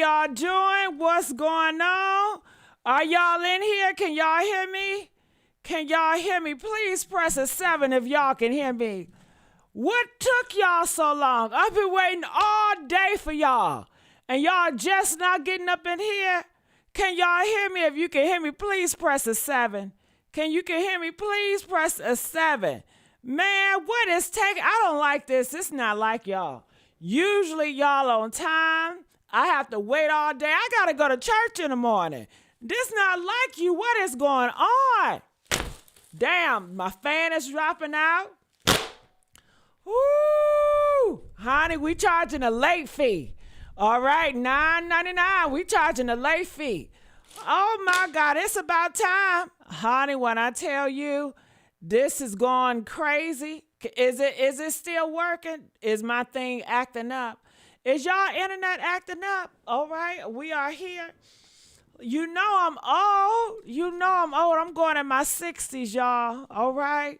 y'all doing? What's going on? Are y'all in here? Can y'all hear me? Can y'all hear me? Please press a 7 if y'all can hear me. What took y'all so long? I've been waiting all day for y'all. And y'all just not getting up in here? Can y'all hear me? If you can hear me, please press a 7. Can you hear me? Please press a 7. Man, what is taking? I don't like this. It's not like y'all. Usually y'all on time. I have to wait all day. I got to go to church in the morning. This not like you. What is going on? Damn, my fan is dropping out. Woo! Honey, we charging a late fee. All right, $9.99. We charging a late fee. Oh my God, it's about time. Honey, when I tell you this is going crazy, is it still working? Is my thing acting up? Is y'all internet acting up? All right, we are here. You know I'm old. I'm going in my 60s, y'all. All right.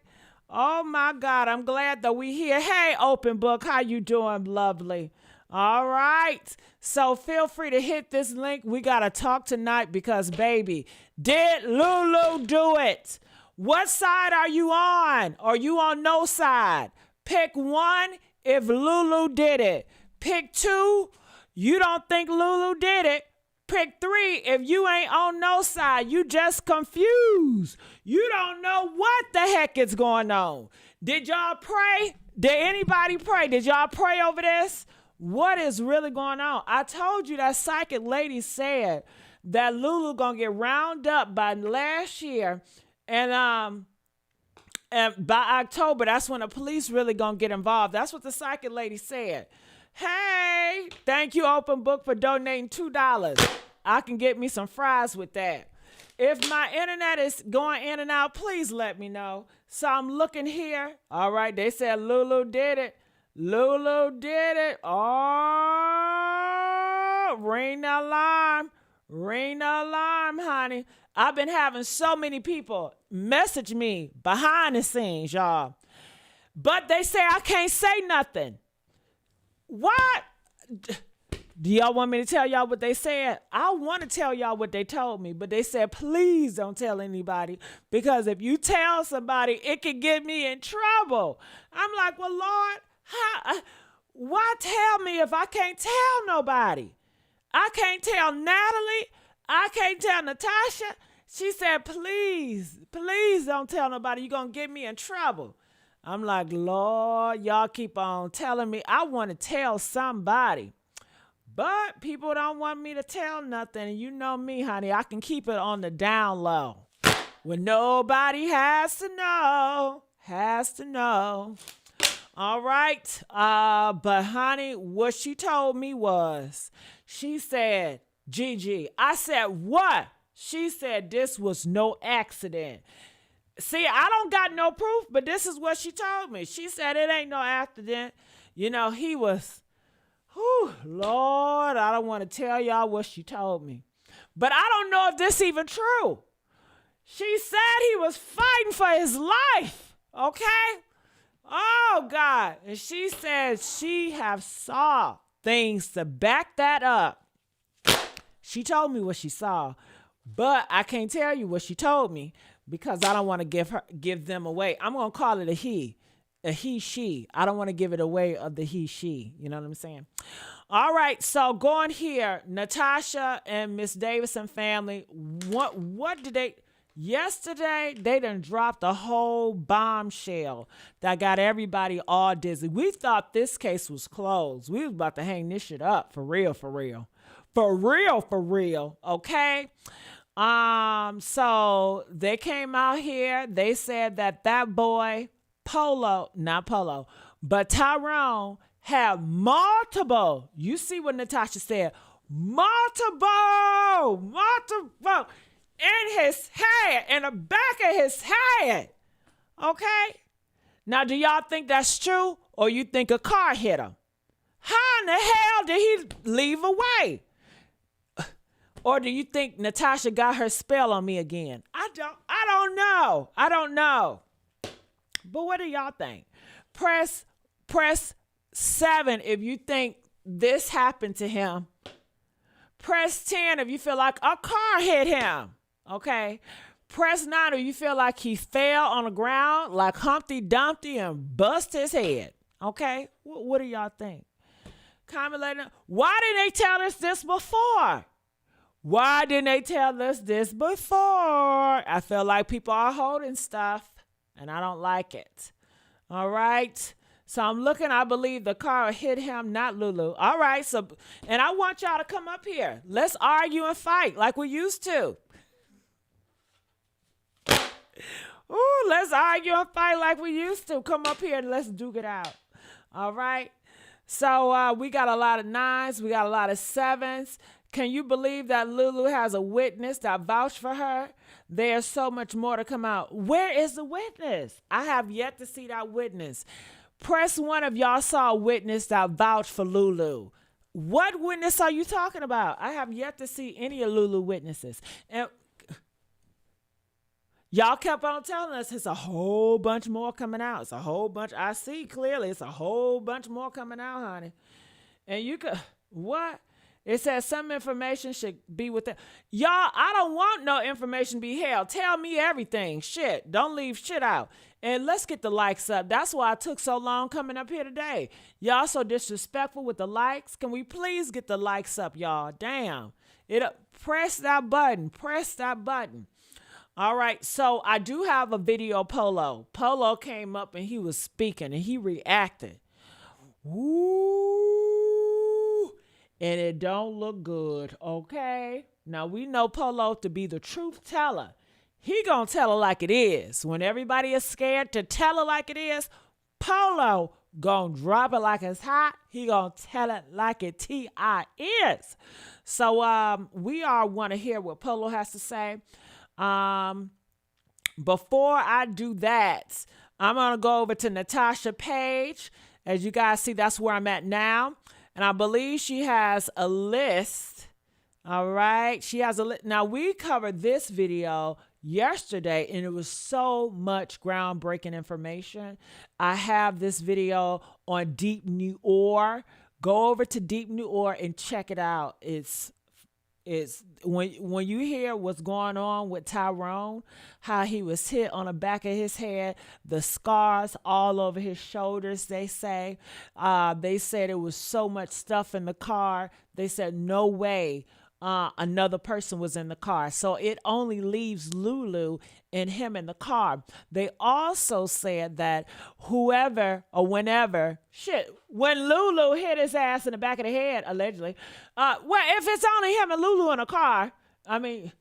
Oh my God, I'm glad that we here. Hey, Open Book, how you doing? Lovely. All right. So feel free to hit this link. We got to talk tonight because, baby, did Lulu do it? What side are you on? Are you on no side? Pick 1 if Lulu did it. Pick 2, you don't think Lulu did it. Pick 3 if you ain't on no side. You just confused. You don't know what the heck is going on. Did y'all pray? Did anybody pray? Did y'all pray over this? What is really going on? I told you that psychic lady said that Lulu gonna get rounded up by last year, and by October, that's when the police really gonna get involved. That's what the psychic lady said. Hey, thank you, Open Book, for donating $2. I can get me some fries with that. If my internet is going in and out, please let me know. So I'm looking here. All right, they said Lulu did it. Lulu did it. Oh, ring the alarm. Ring the alarm, honey. I've been having so many people message me behind the scenes, y'all. But they say I can't say nothing. What? Do y'all want me to tell y'all what they said? I want to tell y'all what they told me, but they said, please don't tell anybody, because if you tell somebody, it could get me in trouble. I'm like, well, Lord, why tell me if I can't tell nobody? I can't tell Natalie. I can't tell Natasha. She said, please don't tell nobody. You're going to get me in trouble. I'm like, Lord, y'all keep on telling me. I want to tell somebody. But people don't want me to tell nothing. You know me, honey. I can keep it on the down low. When nobody has to know. All right. But, honey, what she told me was, she said, Gigi. I said, what? She said this was no accident. See, I don't got no proof, but this is what she told me. She said it ain't no accident. You know, he was, Lord, I don't want to tell y'all what she told me. But I don't know if this even true. She said he was fighting for his life, okay? Oh, God. And she said she have saw things to back that up. She told me what she saw, but I can't tell you what she told me, because I don't want to give them away. I'm going to call it a he, she. I don't want to give it away of the he, she. You know what I'm saying? All right. So going here, Natasha and Miss Davison family, what did they, yesterday, they done dropped a whole bombshell that got everybody all dizzy. We thought this case was closed. We was about to hang this shit up for real. Okay. So they came out here. They said that boy, not Polo, but Tyrone had multiple. You see what Natasha said? Multiple in his head, in the back of his head. Okay. Now, do y'all think that's true, or you think a car hit him? How in the hell did he leave away? Or do you think Natasha got her spell on me again? I don't know. But what do y'all think? Press 7 if you think this happened to him. Press 10 if you feel like a car hit him. Okay. Press 9 if you feel like he fell on the ground like Humpty Dumpty and bust his head. Okay. What do y'all think? Comment later. Why didn't they tell us this before? Why didn't they tell us this before? I feel like people are holding stuff and I don't like it. All right. So I'm looking, I believe the car hit him, not Lulu. All right. So, and I want y'all to come up here. Let's argue and fight like we used to. Ooh, let's argue and fight like we used to. Come up here and let's duke it out. All right. So we got a lot of 9s. We got a lot of 7s. Can you believe that Lulu has a witness that vouched for her? There's so much more to come out. Where is the witness? I have yet to see that witness. Press 1 if y'all saw a witness that vouched for Lulu. What witness are you talking about? I have yet to see any of Lulu witnesses. And y'all kept on telling us it's a whole bunch more coming out. It's a whole bunch. I see clearly it's a whole bunch more coming out, honey. And you could, what? It says some information should be with it. Y'all, I don't want no information to be held. Tell me everything. Shit. Don't leave shit out. And let's get the likes up. That's why I took so long coming up here today. Y'all so disrespectful with the likes. Can we please get the likes up, y'all? Damn. Press that button. Press that button. All right. So I do have a video Polo. Polo came up and he was speaking and he reacted. Ooh. And it don't look good, okay? Now, we know Polo to be the truth teller. He gonna tell it like it is. When everybody is scared to tell it like it is, Polo gonna drop it like it's hot. He gonna tell it like it T.I. is. So we all want to hear what Polo has to say. Before I do that, I'm gonna go over to Natasha Page. As you guys see, that's where I'm at now. And I believe she has a list. All right. She has a list. Now, we covered this video yesterday, and it was so much groundbreaking information. I have this video on Deep New Ore. Go over to Deep New Ore and check it out. It's when you hear what's going on with Tyrone, how he was hit on the back of his head, the scars all over his shoulders, they said it was so much stuff in the car. They said no way another person was in the car. So it only leaves Lulu and him in the car. They also said that whoever or whenever, when Lulu hit his ass in the back of the head, allegedly, well, if it's only him and Lulu in a car, I mean,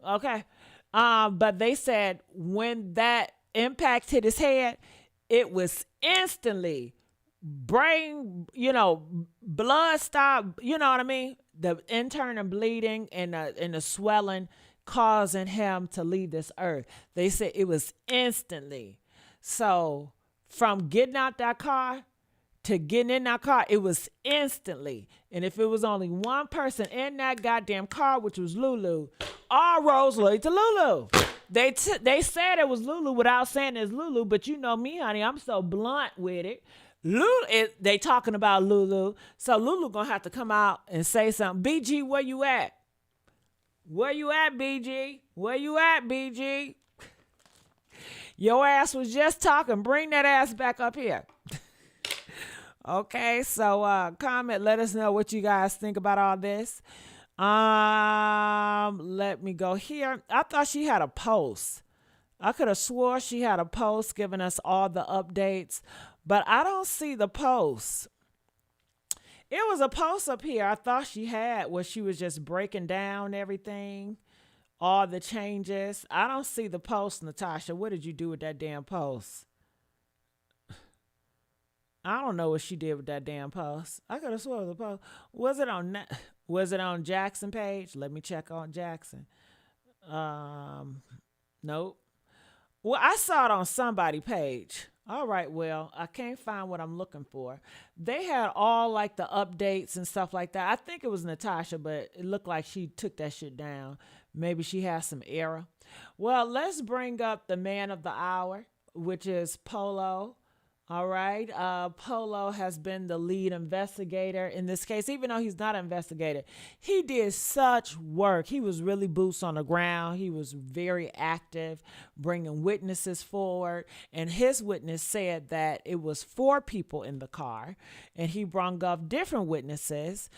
okay. But they said when that impact hit his head, it was instantly brain, blood stopped, you know what I mean? The internal bleeding and the swelling causing him to leave this earth. They said it was instantly. So from getting out that car to getting in that car, it was instantly. And if it was only one person in that goddamn car, which was Lulu, all roads lead to Lulu. They said it was Lulu without saying it's Lulu, but you know me, honey, I'm so blunt with it. Lulu, they talking about Lulu, so Lulu gonna have to come out and say something. BG, where you at? Where you at, BG? Where you at, BG? Your ass was just talking. Bring that ass back up here. Okay, so comment. Let us know what you guys think about all this. Let me go here. I thought she had a post. I could have swore she had a post giving us all the updates, but I don't see the post. It was a post up here I thought she had where she was just breaking down everything, all the changes. I don't see the post, Natasha. What did you do with that damn post? I don't know what she did with that damn post. I could have sworn it was a post. Was it on Jackson page? Let me check on Jackson. Nope. Well, I saw it on somebody page. All right, well, I can't find what I'm looking for. They had all like the updates and stuff like that. I think it was Natasha, but it looked like she took that shit down. Maybe she has some error. Well, let's bring up the man of the hour, which is Polo. All right. Polo has been the lead investigator in this case, even though he's not an investigator. He did such work. He was really boots on the ground. He was very active, bringing witnesses forward. And his witness said that it was 4 people in the car, and he brought up different witnesses.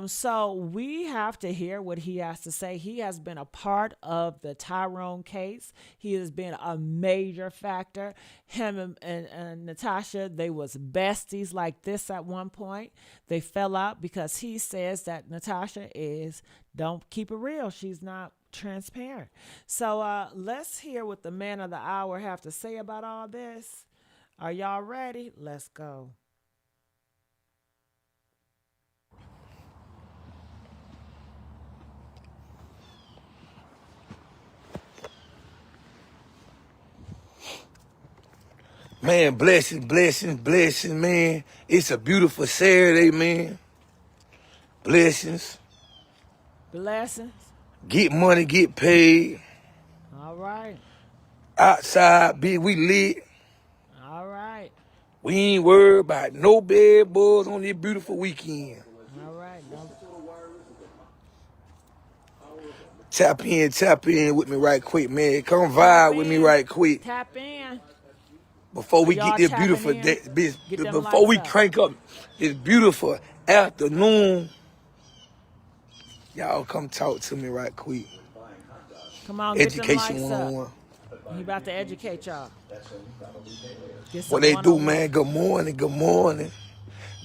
So we have to hear what he has to say. He has been a part of the Tyrone case. He has been a major factor. Him and Natasha, they was besties like this at one point. They fell out because he says that Natasha don't keep it real. She's not transparent. So let's hear what the man of the hour have to say about all this. Are y'all ready? Let's go. Man, blessings, blessings, blessings, man. It's a beautiful Saturday, man. Blessings. Blessings. Get money, get paid. All right. Outside, we lit. All right. We ain't worried about no bad boys on this beautiful weekend. All right. Tap in with me right quick, man. Come vibe with me right quick. Tap in. Before we get this beautiful day, before we crank up this beautiful afternoon, y'all come talk to me right quick. Come on, Education get them lights 101. He about to educate y'all. What they do, man, good morning, good morning.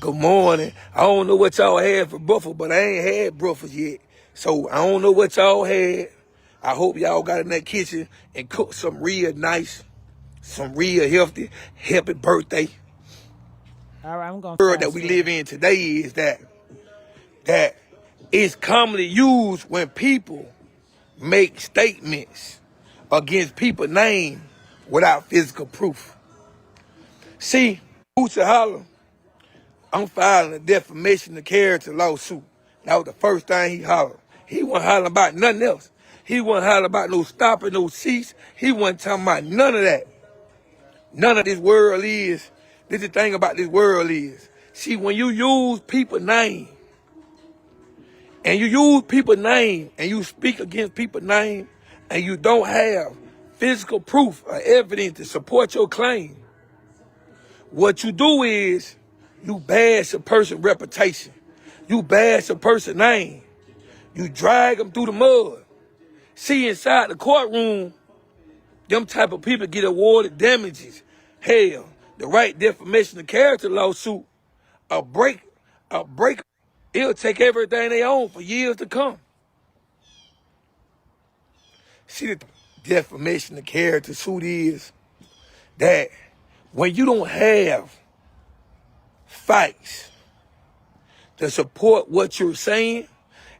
Good morning. I don't know what y'all had for breakfast, but I ain't had breakfast yet. So I don't know what y'all had. I hope y'all got in that kitchen and cooked some real nice, some real healthy, happy birthday. All right, I'm going The world that we live in today is that it's commonly used when people make statements against people's name without physical proof. See, Bootsy Holler, I'm filing a defamation of character lawsuit. That was the first thing he hollered. He wasn't hollering about nothing else. He wasn't hollering about no stopping, no cease. He wasn't talking about none of that. None of this world is. This is the thing about this world is. See, when you use people's name, and you speak against people's name, and you don't have physical proof or evidence to support your claim, what you do is you bash a person's reputation. You bash a person's name. You drag them through the mud. See, inside the courtroom, them type of people get awarded damages. Hell, the right defamation of character lawsuit, a break, it'll take everything they own for years to come. See, the defamation of character suit is that when you don't have facts to support what you're saying,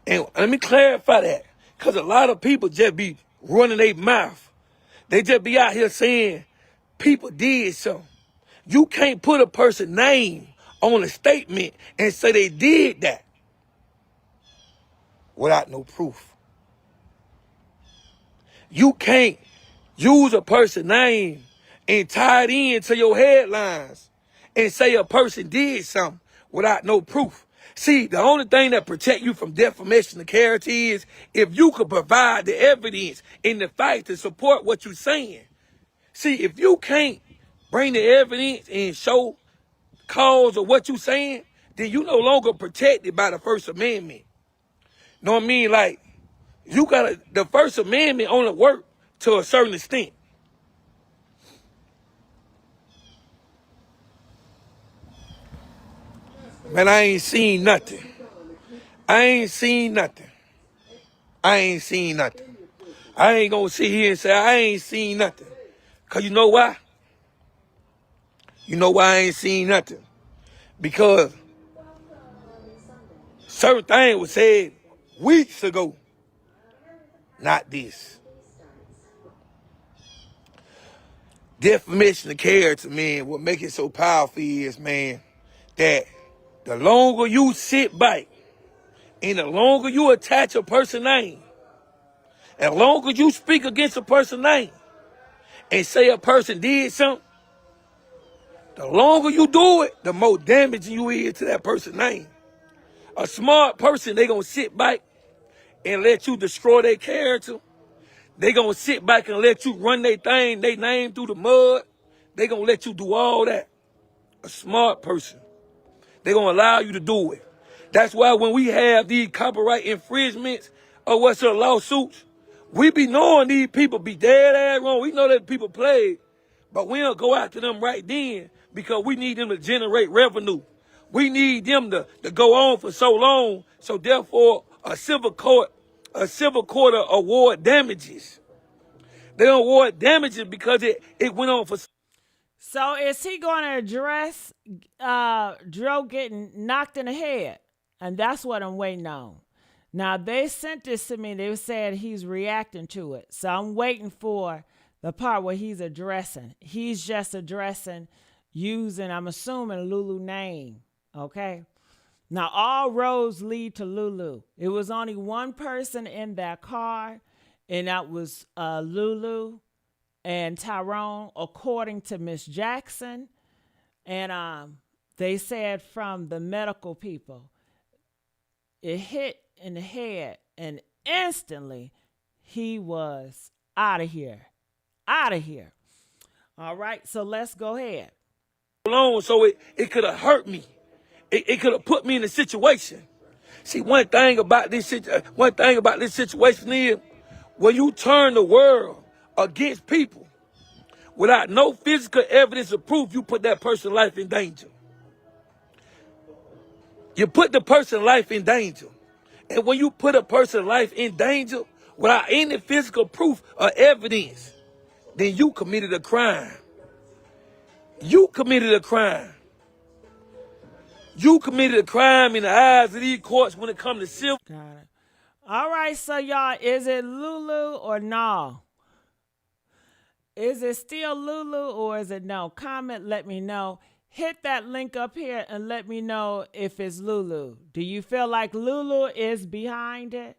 and let me clarify that, because a lot of people just be running their mouth. They just be out here saying people did something. You can't put a person's name on a statement and say they did that without no proof. You can't use a person's name and tie it into your headlines and say a person did something without no proof. See, the only thing that protect you from defamation of character is if you could provide the evidence and the facts to support what you're saying. See, if you can't bring the evidence and show cause of what you're saying, then you no longer protected by the First Amendment. Know what I mean? Like, the First Amendment only work to a certain extent. Man, I ain't seen nothing. I ain't gonna sit here and say I ain't seen nothing. Cause you know why? You know why I ain't seen nothing? Because certain things were said weeks ago. Not this. Defamation of character, man, what makes it so powerful is, man, that the longer you sit back and the longer you attach a person's name, and the longer you speak against a person's name and say a person did something, The longer you do it, the more damaging you is to that person's name. A smart person, they gonna sit back and let you destroy their character. They gonna sit back and let you run their thing, they name through the mud. They gonna let you do all that. A smart person, they gonna allow you to do it. That's why when we have these copyright infringements or what's up lawsuits, we be knowing these people be dead ass wrong. We know that people played, but we don't go after them right then because we need them to generate revenue. We need them to go on for so long. So therefore, a civil court award damages. They don't award damages because it went on for. So is he going to address Dro getting knocked in the head? And that's what I'm waiting on. Now, they sent this to me. They said he's reacting to it. So I'm waiting for the part where he's addressing. He's just addressing using, I'm assuming, Lulu name. Okay? Now, all roads lead to Lulu. It was only one person in that car, and that was Lulu and Tyrone, according to Miss Jackson. And they said from the medical people, it hit in the head, and instantly he was out of here. Out of here. All right, so let's go ahead. So it could have hurt me. It could have put me in a situation. See, one thing about this situation is when you turn the world against people without no physical evidence or proof, you put that person's life in danger. You put the person's life in danger. And when you put a person's life in danger without any physical proof or evidence, then you committed a crime. You committed a crime. You committed a crime in the eyes of these courts when it comes to civil. Got it. All right, so y'all, is it Lulu or no? Is it still Lulu or is it no? Comment, let me know. Hit that link up here and let me know if it's Lulu. Do you feel like Lulu is behind it?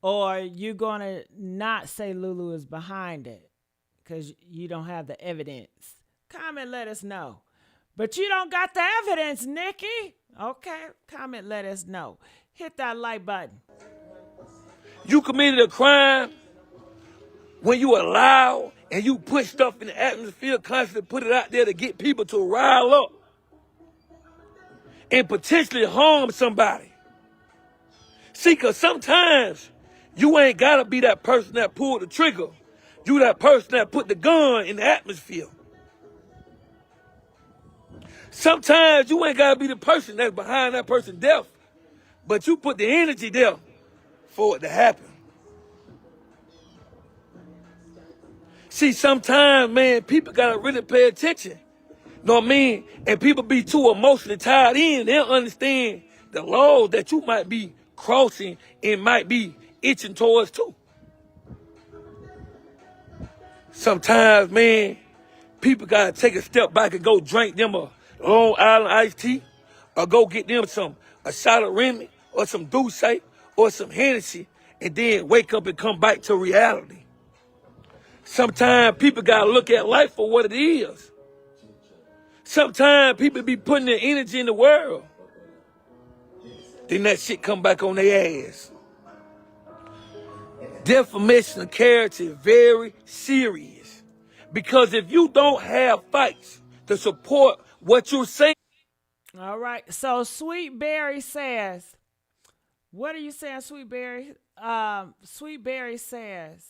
Or you going to not say Lulu is behind it because you don't have the evidence? Comment, let us know. But you don't got the evidence, Nikki. Okay, comment, let us know. Hit that like button. You committed a crime when you allow and you put stuff in the atmosphere, constantly put it out there to get people to rile up and potentially harm somebody. See, because sometimes you ain't got to be that person that pulled the trigger. You that person that put the gun in the atmosphere. Sometimes you ain't got to be the person that's behind that person's death, but you put the energy there for it to happen. See, sometimes, man, people got to really pay attention. Know what I mean? And people be too emotionally tied in. They don't understand the laws that you might be crossing and might be itching towards too. Sometimes, man, people got to take a step back and go drink them a Long Island iced tea or go get them a shot of Remy or some Douce or some Hennessy and then wake up and come back to reality. Sometimes people got to look at life for what it is. Sometimes people be putting their energy in the world. Then that shit come back on their ass. Defamation of character is very serious. Because if you don't have fights to support what you're saying. All right. So Sweet Berry says, what are you saying, Sweet Berry? Sweet Berry says,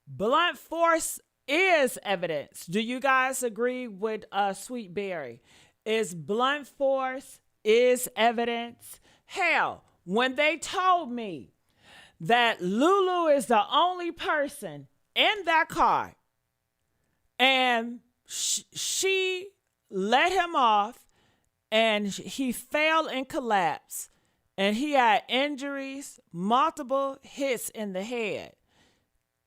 blunt force is evidence. Do you guys agree with Sweet Berry? Is blunt force is evidence? Hell, when they told me that Lulu is the only person in that car and she let him off and he fell and collapsed and he had injuries, multiple hits in the head.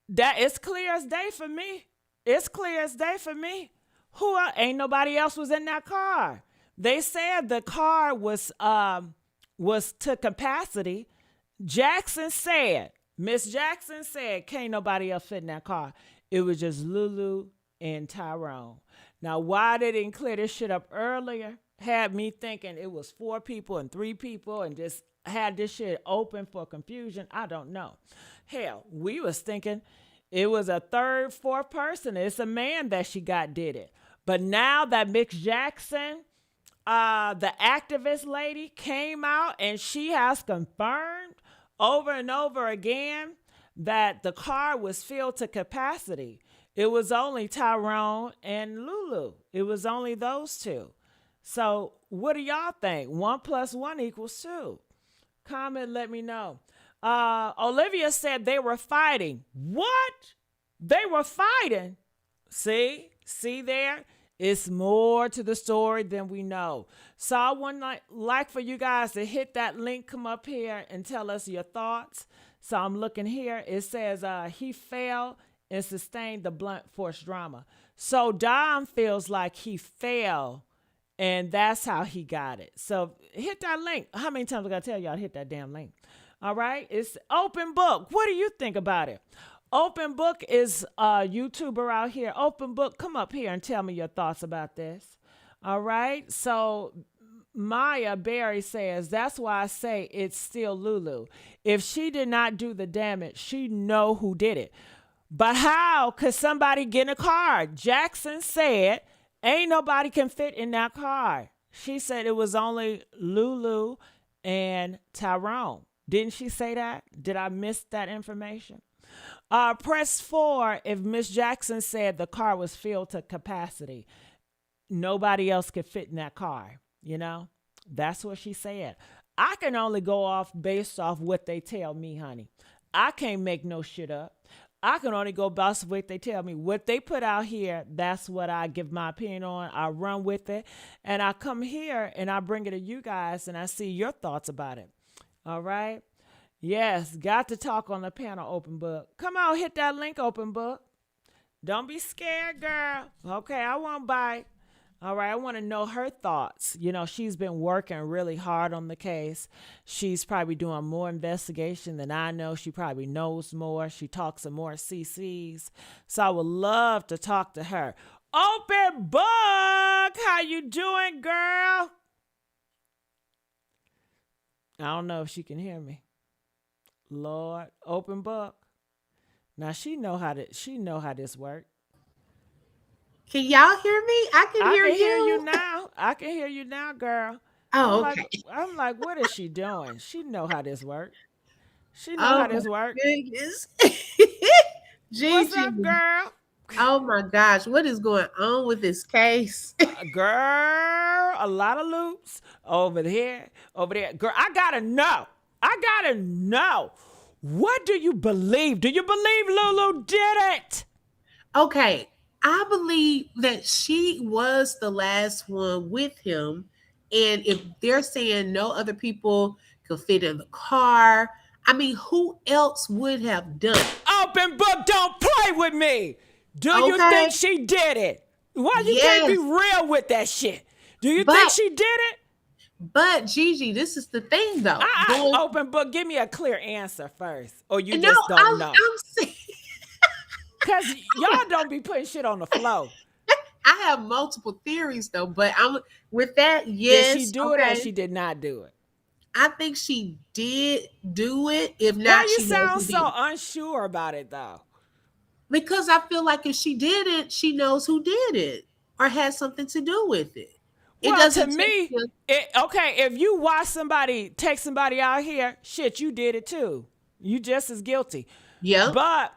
That is clear as day for me. It's clear as day for me. Ain't nobody else was in that car. They said the car was to capacity. Miss Jackson said, can't nobody else fit in that car. It was just Lulu and Tyrone. Now, why they didn't clear this shit up earlier had me thinking it was 4 people and 3 people and just had this shit open for confusion. I don't know. Hell, we was thinking it was a third, fourth person. It's a man that she got did it. But now that Miss Jackson, the activist lady, came out and she has confirmed over and over again that the car was filled to capacity. It was only Tyrone and Lulu. It was only those two. So, what do y'all think? 1+1 =2. Comment, let me know. Olivia said they were fighting. What? They were fighting. See there? It's more to the story than we know. So I would like for you guys to hit that link, come up here and tell us your thoughts. So I'm looking here. It says he fell and sustained the blunt force trauma. So Dom feels like he fell and that's how he got it. So hit that link. How many times I got to tell y'all to hit that damn link? All right. It's open book. What do you think about it? Open Book is a YouTuber out here. Open Book, come up here and tell me your thoughts about this. All right. So Maya Berry says, that's why I say it's still Lulu. If she did not do the damage, she know who did it. But how could somebody get in a car? Jackson said, ain't nobody can fit in that car. She said it was only Lulu and Tyrone. Didn't she say that? Did I miss that information? Press 4 if Miss Jackson said the car was filled to capacity. Nobody else could fit in that car. You know, that's what she said. I can only go off based off what they tell me, honey. I can't make no shit up. I can only go based off what they tell me. What they put out here, that's what I give my opinion on. I run with it. And I come here and I bring it to you guys and I see your thoughts about it. All right. Yes, got to talk on the panel, Open Book. Come on, hit that link, Open Book. Don't be scared, girl. Okay, I won't bite. All right, I want to know her thoughts. You know, she's been working really hard on the case. She's probably doing more investigation than I know. She probably knows more. She talks to more CCs. So I would love to talk to her. Open Book, how you doing, girl? I don't know if she can hear me. Lord, Open Book. Now she know how this works. Can y'all hear me? I can hear you now. I can hear you now, girl. Oh, okay. I'm like, what is she doing? She know how this works. She know how this works. Goodness. Gigi. What's up, girl? Oh my gosh, what is going on with this case? Girl, a lot of loops over there. Girl, I gotta know. What do you believe? Do you believe Lulu did it? Okay, I believe that she was the last one with him. And if they're saying no other people could fit in the car, I mean, who else would have done it? Open Book, don't play with me. Do you think she did it? Why you can't be real with that shit? Do you think she did it? But Gigi, this is the thing though. Open Book, give me a clear answer first. Or you just don't know. Because y'all don't be putting shit on the flow. I have multiple theories though, but I'm with that, yes. Did she do it or she did not do it? I think she did do it. If not, why you sound so unsure about it though? Because I feel like if she did it, she knows who did it or has something to do with it. Well, to me, if you watch somebody take somebody out here, shit, you did it too. You just as guilty. Yeah. But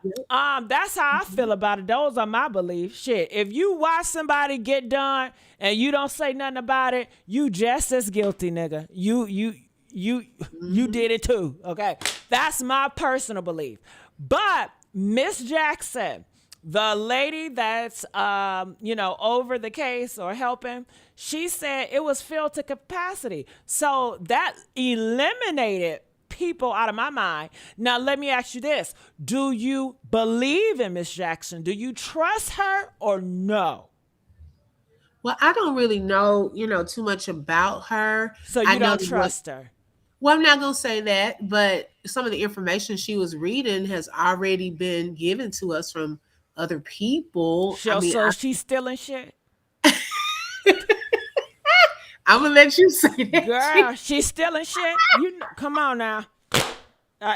that's how I feel about it. Those are my beliefs. Shit, if you watch somebody get done and you don't say nothing about it, you just as guilty, nigga. You did it too. Okay, that's my personal belief. But Miss Jackson, the lady that's over the case or helping, she said it was filled to capacity. So that eliminated people out of my mind. Now let me ask you this. Do you believe in Miss Jackson? Do you trust her or no? Well, I don't really know, too much about her. So you don't trust her? Well, I'm not going to say that, but some of the information she was reading has already been given to us from other people. So she's stealing shit? I'm gonna let you say that. Girl, she's stealing shit. Come on now.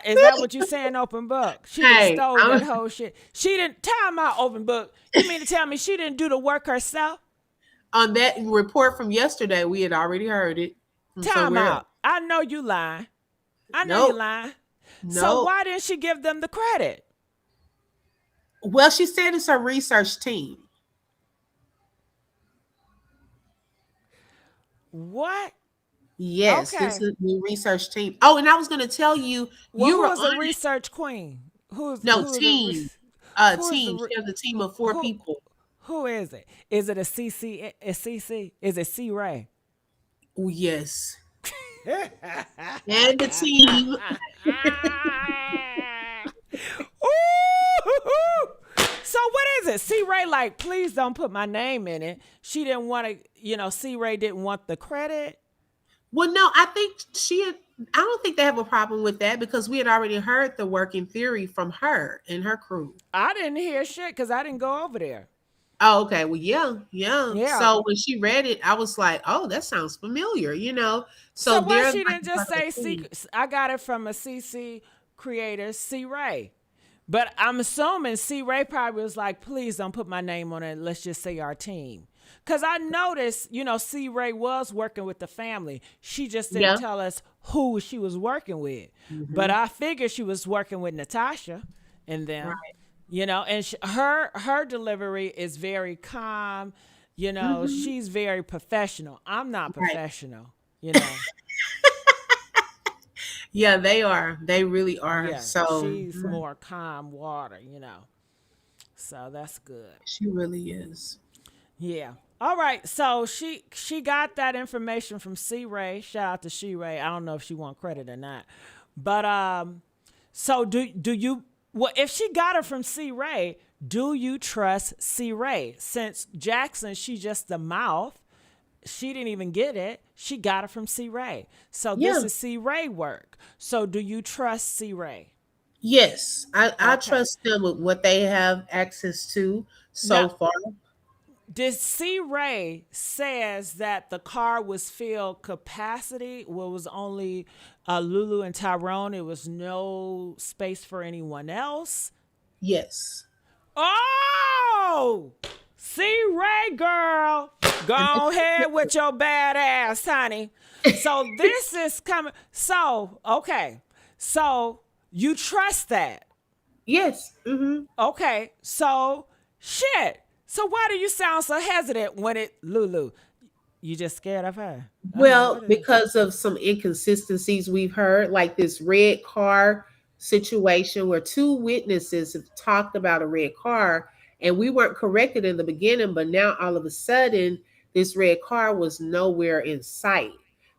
Is that what you saying, open book? She done Hey, stole that whole shit. She didn't time out, open book. You mean to tell me she didn't do the work herself? on that report from yesterday, we had already heard it from Time somewhere else. out. I know you lying. I know you Nope, lying. So nope. why didn't she give them the credit? Well, she said it's her research team. What? Yes, this Okay. is the research team. Oh, and I was going to tell you, Well, you who were is the on it. research queen? No, Who is the team. who is the Team. She has a team of four who people. who is it? Is it a CC? A CC? Is it C Ray? Oh, yes. And the team. Ooh! So what is it? C Ray like, please don't put my name in it. She didn't want to, C Ray didn't want the credit. Well, no, I think I don't think they have a problem with that because we had already heard the working theory from her and her crew. I didn't hear shit because I didn't go over there. Oh, okay. Well, yeah, yeah. Yeah. So when she read it, I was like, oh, that sounds familiar. So So why they're she like didn't a part just of the say team. I got it from a CC creator, C Ray. But I'm assuming C Ray probably was like, please don't put my name on it. Let's just say our team. Because I noticed, C Ray was working with the family. She just didn't Yeah. tell us who she was working with. But Hmm. I figured she was working with Natasha and them, Right. and her delivery is very calm. Hmm. She's very professional. I'm not Right. professional, you know. Yeah, they are. They really are. Yeah, So she's more calm water. So that's good. she really is. Yeah. All right. So she got that information from C Ray. Shout out to C Ray. I don't know if she want credit or not. But so do you well if she got it from C Ray, do you trust C Ray? Since Jackson, she just the mouth. She didn't even get it. She got it from C Ray. So this Yeah. is C Ray work. So do you trust C Ray? Yes. I Okay. trust them with what they have access to Now, so far. did C Ray says that the car was filled capacity? Well, it was only Lulu and Tyrone. It was no space for anyone else. Yes. Oh, C Ray girl, go ahead with your bad ass, honey. So this is coming. So okay, so you trust that? Yes. Hmm. Okay, so shit. So why do you sound so hesitant when it Lulu? You just scared of her? Okay, Well, what is it? because of some inconsistencies we've heard, like this red car situation where two witnesses have talked about a red car and we weren't corrected in the beginning, but now all of a sudden this red car was nowhere in sight.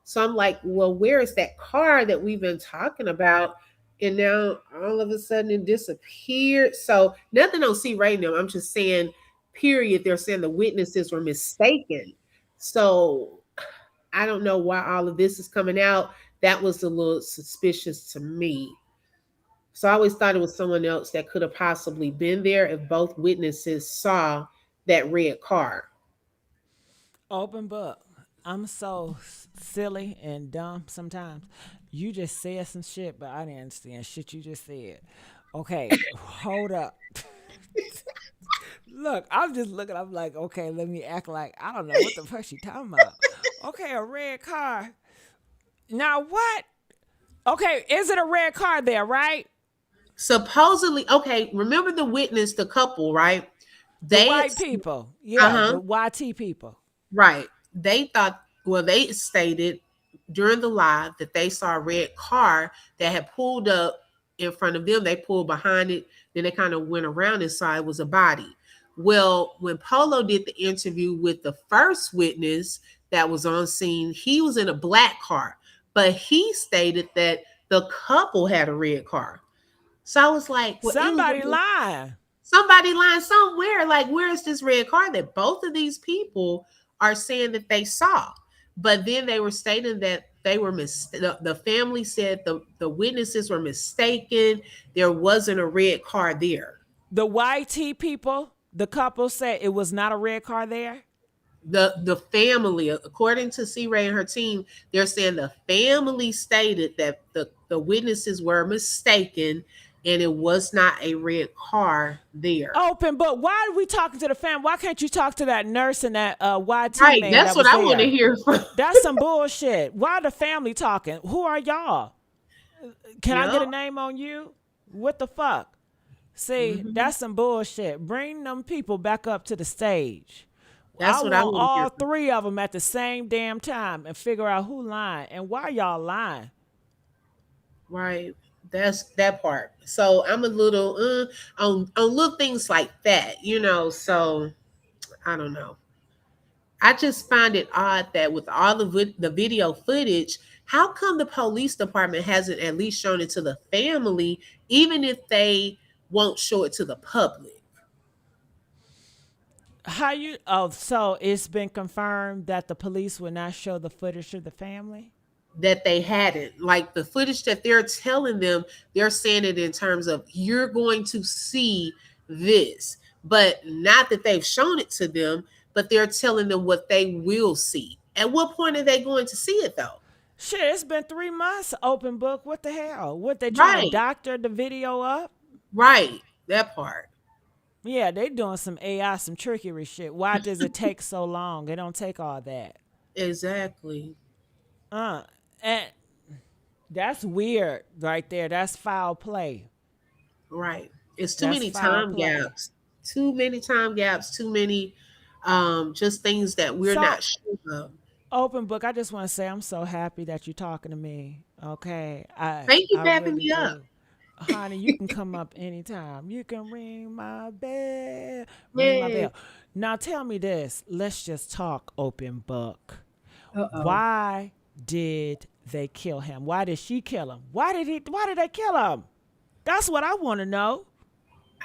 So I'm like, well, where is that car that we've been talking about? And now all of a sudden it disappeared. So nothing on C right now. I'm just saying, period. They're saying the witnesses were mistaken. So I don't know why all of this is coming out. That was a little suspicious to me. So I always thought it was someone else that could have possibly been there if both witnesses saw that red car. Open book. I'm so silly and dumb sometimes. You just said some shit, but I didn't understand shit you just said. Okay, hold up. Look, I'm just looking. I'm like, okay, let me act like I don't know what the fuck she talking about. Okay, a red car. Now what? Okay, is it a red car there, right? Supposedly, okay, remember the witness, the couple, right? The They had, white people. uh Yeah, huh, the YT people. right. They thought, well, they stated during the live that they saw a red car that had pulled up in front of them. They pulled behind it. Then they kind of went around and saw it was a body. Well, when Polo did the interview with the first witness that was on scene, he was in a black car, but he stated that the couple had a red car. So I was like, well, it Somebody was lying. somebody lying somewhere. Like, where is this red car that both of these people are saying that they saw? But then they were stating that they were the family said the witnesses were mistaken. There wasn't a red car there. The YT people, the couple said it was not a red car there. The family, according to C. Ray and her team, they're saying the family stated that the witnesses were mistaken and it was not a red car there. Open book. Why are we talking to the family? Why can't you talk to that nurse and that YT Right. man That's that what was I want to there? hear from. That's some bullshit. Why the family talking? Who are y'all? Can I get Yep. a name on you? What the fuck? See, Hmm. that's some bullshit. Bring them people back up to the stage. I That's what I want want to hear all from. three of them at the same damn time and figure out who lying and why y'all lying. Right. That's that part. So I'm a little on little things like that, you know. So I don't know. I just find it odd that with all the the video footage, how come the police department hasn't at least shown it to the family, even if they won't show it to the public? How you? Oh, so it's been confirmed that the police will not show the footage to the family. That they hadn't. Like the footage that they're telling them, they're saying it in terms of you're going to see this, but not that they've shown it to them, but they're telling them what they will see. At what point are they going to see it though? Shit, it's been 3 months. Open book. What the hell? What they trying to Right, doctor the video up? right. That part. Yeah, they doing some AI, some trickery shit. Why does it take so long? It don't take all that. Exactly. Uh, and that's weird right there. That's foul play. Right. It's too That's many foul time play. gaps. Too many time gaps, too many just things that we're So not sure of. open book. I just want to say I'm so happy that you're talking to me. Okay, I Thank you I for having really me up. do. Honey, you can come up anytime. You can ring my bell. Ring my Yay. bell. Now tell me this. Let's just talk open book. Uh-oh. Why did they kill him? Why did she kill him? Why did they kill him? That's what I want to know.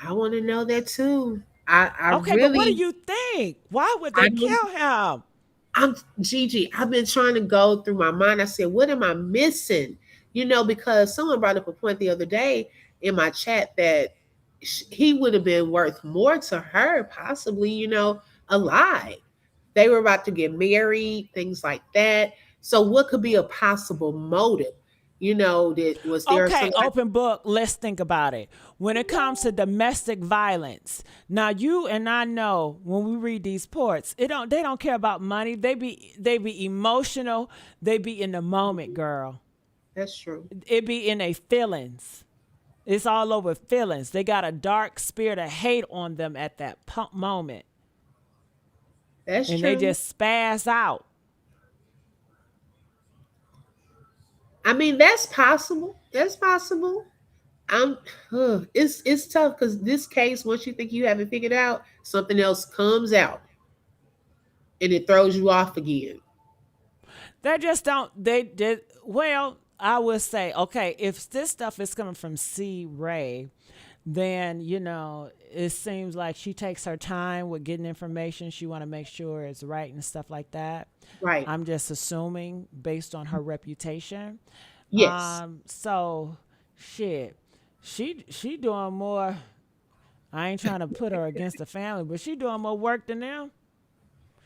I want to know that too. I Okay, but what do really you think? Why would I they don't kill him? I'm Gigi. I've been trying to go through my mind. I said, what am I missing? You know, because someone brought up a point the other day in my chat that he would have been worth more to her, possibly, you know, alive. They were about to get married, things like that. So, what could be a possible motive? You know, that was there Okay, some type open book. Let's think about it. When it comes to domestic violence, now you and I know when we read these ports, they don't care about money. They be emotional. They be in the moment, girl. that's true. It be in their feelings. It's all over feelings. They got a dark spirit of hate on them at that moment, That's and they true. just spaz out. I mean, that's possible. That's possible. I'm it's tough because this case, once you think you have it figured out, something else comes out and it throws you off again. They just don't. They did well. I would say, okay, if this stuff is coming from C. Ray, then it seems like she takes her time with getting information. She want to make sure it's right and stuff like that. Right. I'm just assuming based on her reputation. Yes. So shit, she doing more. I ain't trying to put her against the family, but she doing more work than them.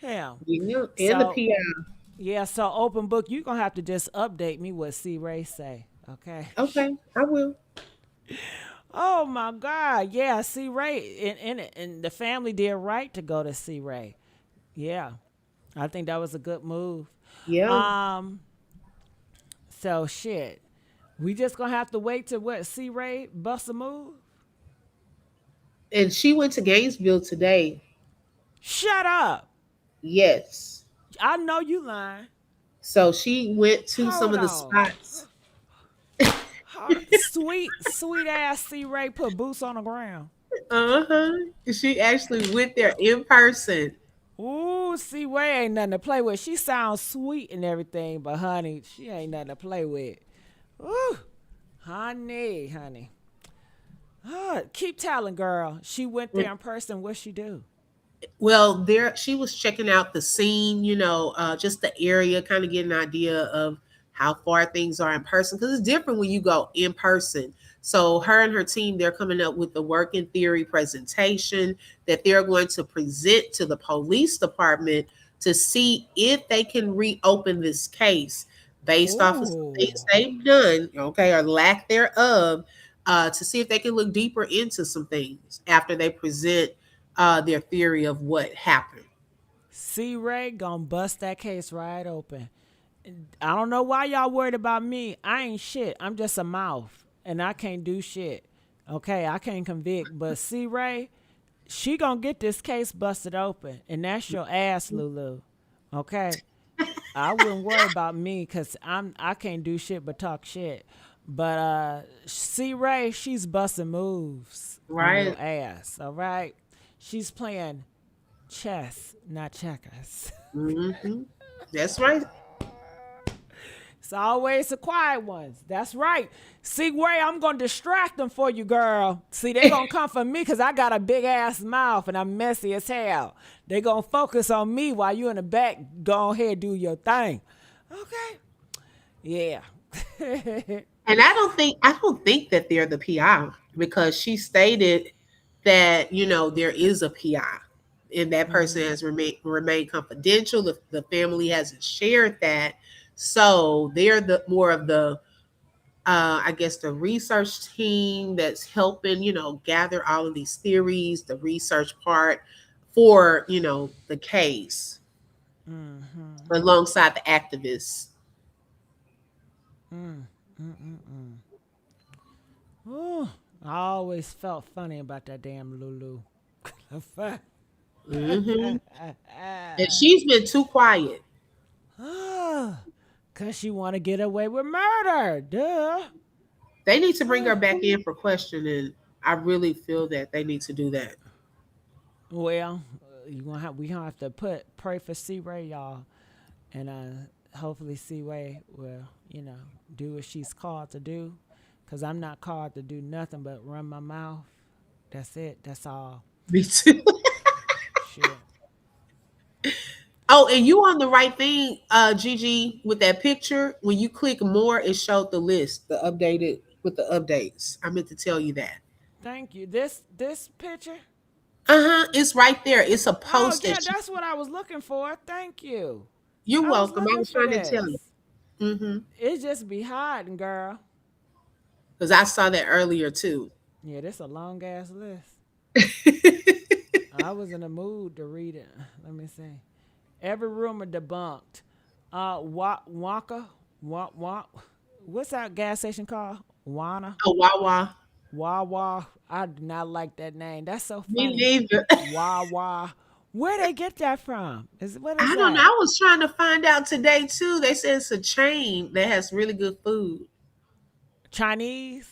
Hell. Yeah. And the So PR. yeah, so open book, you gonna have to just update me what C. Ray say. Okay. Okay, I will. Oh my God. Yeah, C. Ray and the family did right to go to C. Ray. Yeah. I think that was a good move. Yeah. Um, so shit. We just gonna have to wait to what C. Ray bust a move? And she went to Gainesville today. Shut up. Yes. I know you lying. So she went to some Hold of the on. spots. Sweet, sweet ass C. Ray put boots on the ground. Uh-huh. She actually went there in person. Ooh, see, Ray ain't nothing to play with. She sounds sweet and everything, but honey, she ain't nothing to play with. Ooh, honey. Keep telling, girl. She went there in person. What she do? Well, there she was checking out the scene, you know, just the area, kind of getting an idea of how far things are in person because it's different when you go in person. So her and her team, they're coming up with the working theory presentation that they're going to present to the police department to see if they can reopen this case based off of some things Oh, they've done, okay, or lack thereof, to see if they can look deeper into some things after they present their theory of what happened. C Ray gonna bust that case right open. I don't know why y'all worried about me. I ain't shit. I'm just a mouth, and I can't do shit. Okay, I can't convict, but C Ray, she gonna get this case busted open, and that's your ass, Lulu. Okay, I wouldn't worry about me because I can't do shit but talk shit. But C Ray, she's busting moves on your Right. ass. All right, she's playing chess, not checkers. Hmm. That's right. It's always the quiet ones. That's right. See, Ray, I'm going to distract them for you, girl. See, they going to come for me because I got a big ass mouth and I'm messy as hell. They going to focus on me while you in the back. Go ahead, do your thing. Okay. Yeah. And I don't think that they're the PI, because she stated that, there is a PI and that person Mm-hmm. has remained confidential. The family hasn't shared that. So they're the more of the I guess the research team that's helping, gather all of these theories, the research part for, the case Mm-hmm. alongside the activists. Mm. Mm-mm-mm. Ooh, I always felt funny about that damn Lulu. Hmm. And she's been too quiet. Cause she want to get away with murder. Duh. They need to bring her back in for questioning. I really feel that they need to do that. Well, we gonna have to pray for C Ray, y'all, and hopefully C Ray will do what she's called to do, cause I'm not called to do nothing but run my mouth. That's it. That's all. Me too. Shit. Oh, and you on the right thing, Gigi, with that picture. When you click more, it showed the list, the updated with the updates. I meant to tell you that. Thank you. This picture. Uh-huh. It's right there. It's a Oh post that yeah, that's what I was looking for. Thank you. you're I was welcome. I looking was for trying to tell you. this. Mm-hmm. It just be hiding, girl. Because I saw that earlier too. Yeah, this a long ass list. I was in a mood to read it. Let me see. Every rumor debunked. Wonka, what's that gas station called? Wana, Oh, Wawa. Wawa. I do not like that name. That's so Me funny. neither. Wawa. Where they get that from? What is I don't know. that? I was trying to find out today too. They said it's a chain that has really good food. Chinese?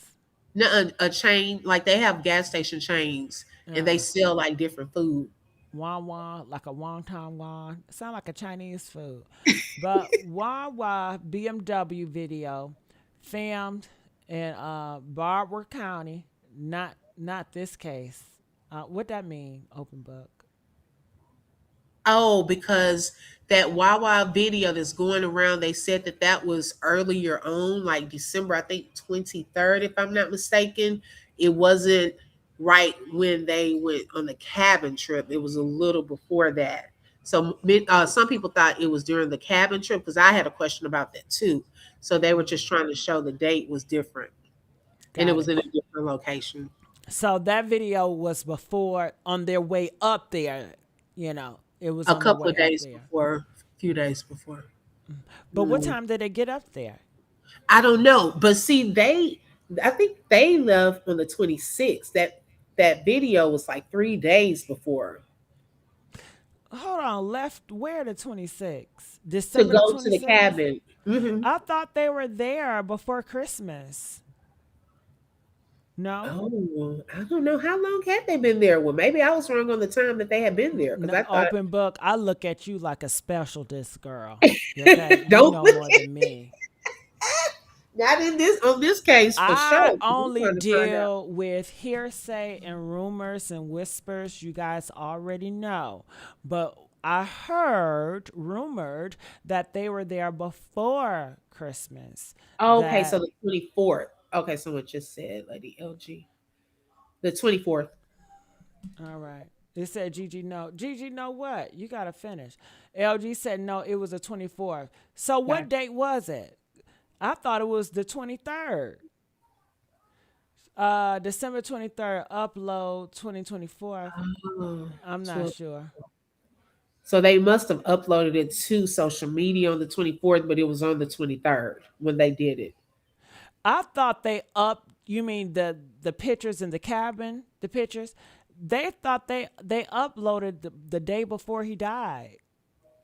No, a chain like they have gas station chains and they Uh, sell like different food. Wan, like a wonton wan. Sound like a Chinese food. But Wawa BMW video filmed in Barber County, not this case. What that mean? Open book. Oh, because that Wawa video that's going around, they said that that was earlier on, like December, I think 23rd, if I'm not mistaken. It wasn't right when they went on the cabin trip. It was a little before that. So some people thought it was during the cabin trip, because I had a question about that too. So they were just trying to show the date was different and it Got was it. in a different location. So that video was before on their way up there. It was A on their couple way of up days there. before, a few days before. But what Mm. time did they get up there? I don't know, but see, I think they left on the 26th. That video was like 3 days before Hold on, left where the 26th? to December the go to the 26th? cabin. Hmm. I thought they were there before Christmas. No? Oh, I don't know how long had they been there. Well, maybe I was wrong on the time that they had been there because No, I thought open book. I look at you like a specialist girl. Okay, you don't know more than me. not in this on this case for I sure. We're only trying to find out. deal with hearsay and rumors and whispers. You guys already know. But I heard, rumored, that they were there before Christmas. Okay, so That, the 24th. Okay, someone just said, Lady LG. The 24th. all right. It said Gigi no. Gigi know what? You gotta finish. LG said no, it was the 24th. So what Got date was it? I thought it was the 23rd. December 23rd, upload 2024. oh, I'm not so, sure. so they must have uploaded it to social media on the 24th, but it was on the 23rd when they did it. I thought they up. You mean the pictures in the cabin? The pictures? They thought they uploaded the day before he died.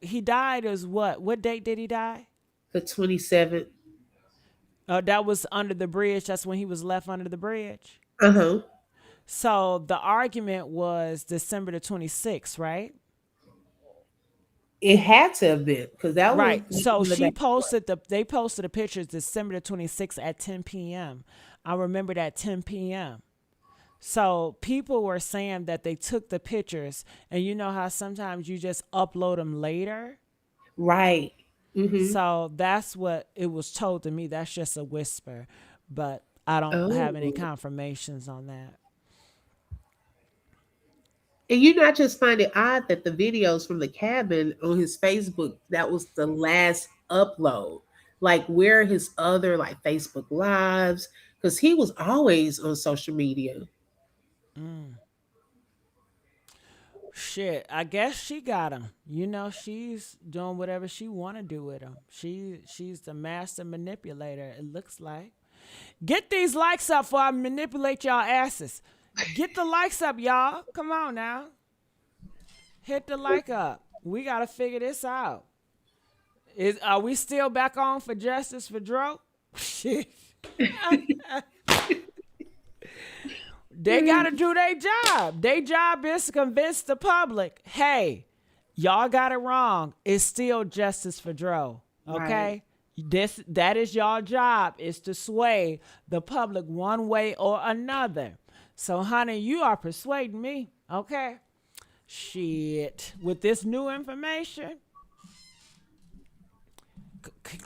He died as what? What date did he die? The 27th. That was under the bridge. That's when he was left under the bridge. Uh-huh. So the argument was December the 26th, right? It had to have been because that was Right. So the day before. they posted the pictures December the 26th at 10 p.m. I remember that 10 p.m. So people were saying that they took the pictures, and you know how sometimes you just upload them later. Right. Mm-hmm. So that's what it was told to me. That's just a whisper, but I don't have any Oh. confirmations on that. And you not just find it odd that the videos from the cabin on his Facebook, that was the last upload. Like where are his other like Facebook lives? Because he was always on social media. Mm. Shit, I guess she got him. You know, she's doing whatever she want to do with him. She's the master manipulator. It looks like. Get these likes up before I manipulate y'all asses. Get the likes up, y'all. Come on now. Hit the like up. We gotta figure this out. Are we still back on for justice for Dro? Shit. They gotta do their job. Their job is to convince the public, hey, y'all got it wrong. It's still justice for Dro. Right. Okay? That is y'all job, is to sway the public one way or another. So honey, you are persuading me. Okay? Shit. With this new information,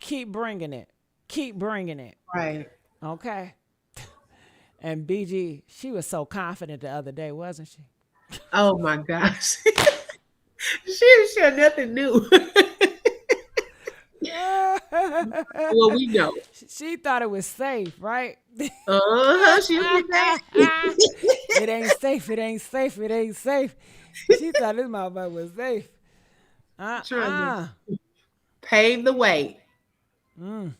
keep bringing it. Keep bringing it. Right. Okay? And BG, she was so confident the other day, wasn't she? Oh my gosh. She didn't share nothing new. Well, we know. She thought it was safe, right? Uh-huh. She was like, It ain't safe. It ain't safe. It ain't safe. She thought this motherfucker was safe. trying to Uh-uh. pave the way. Mm.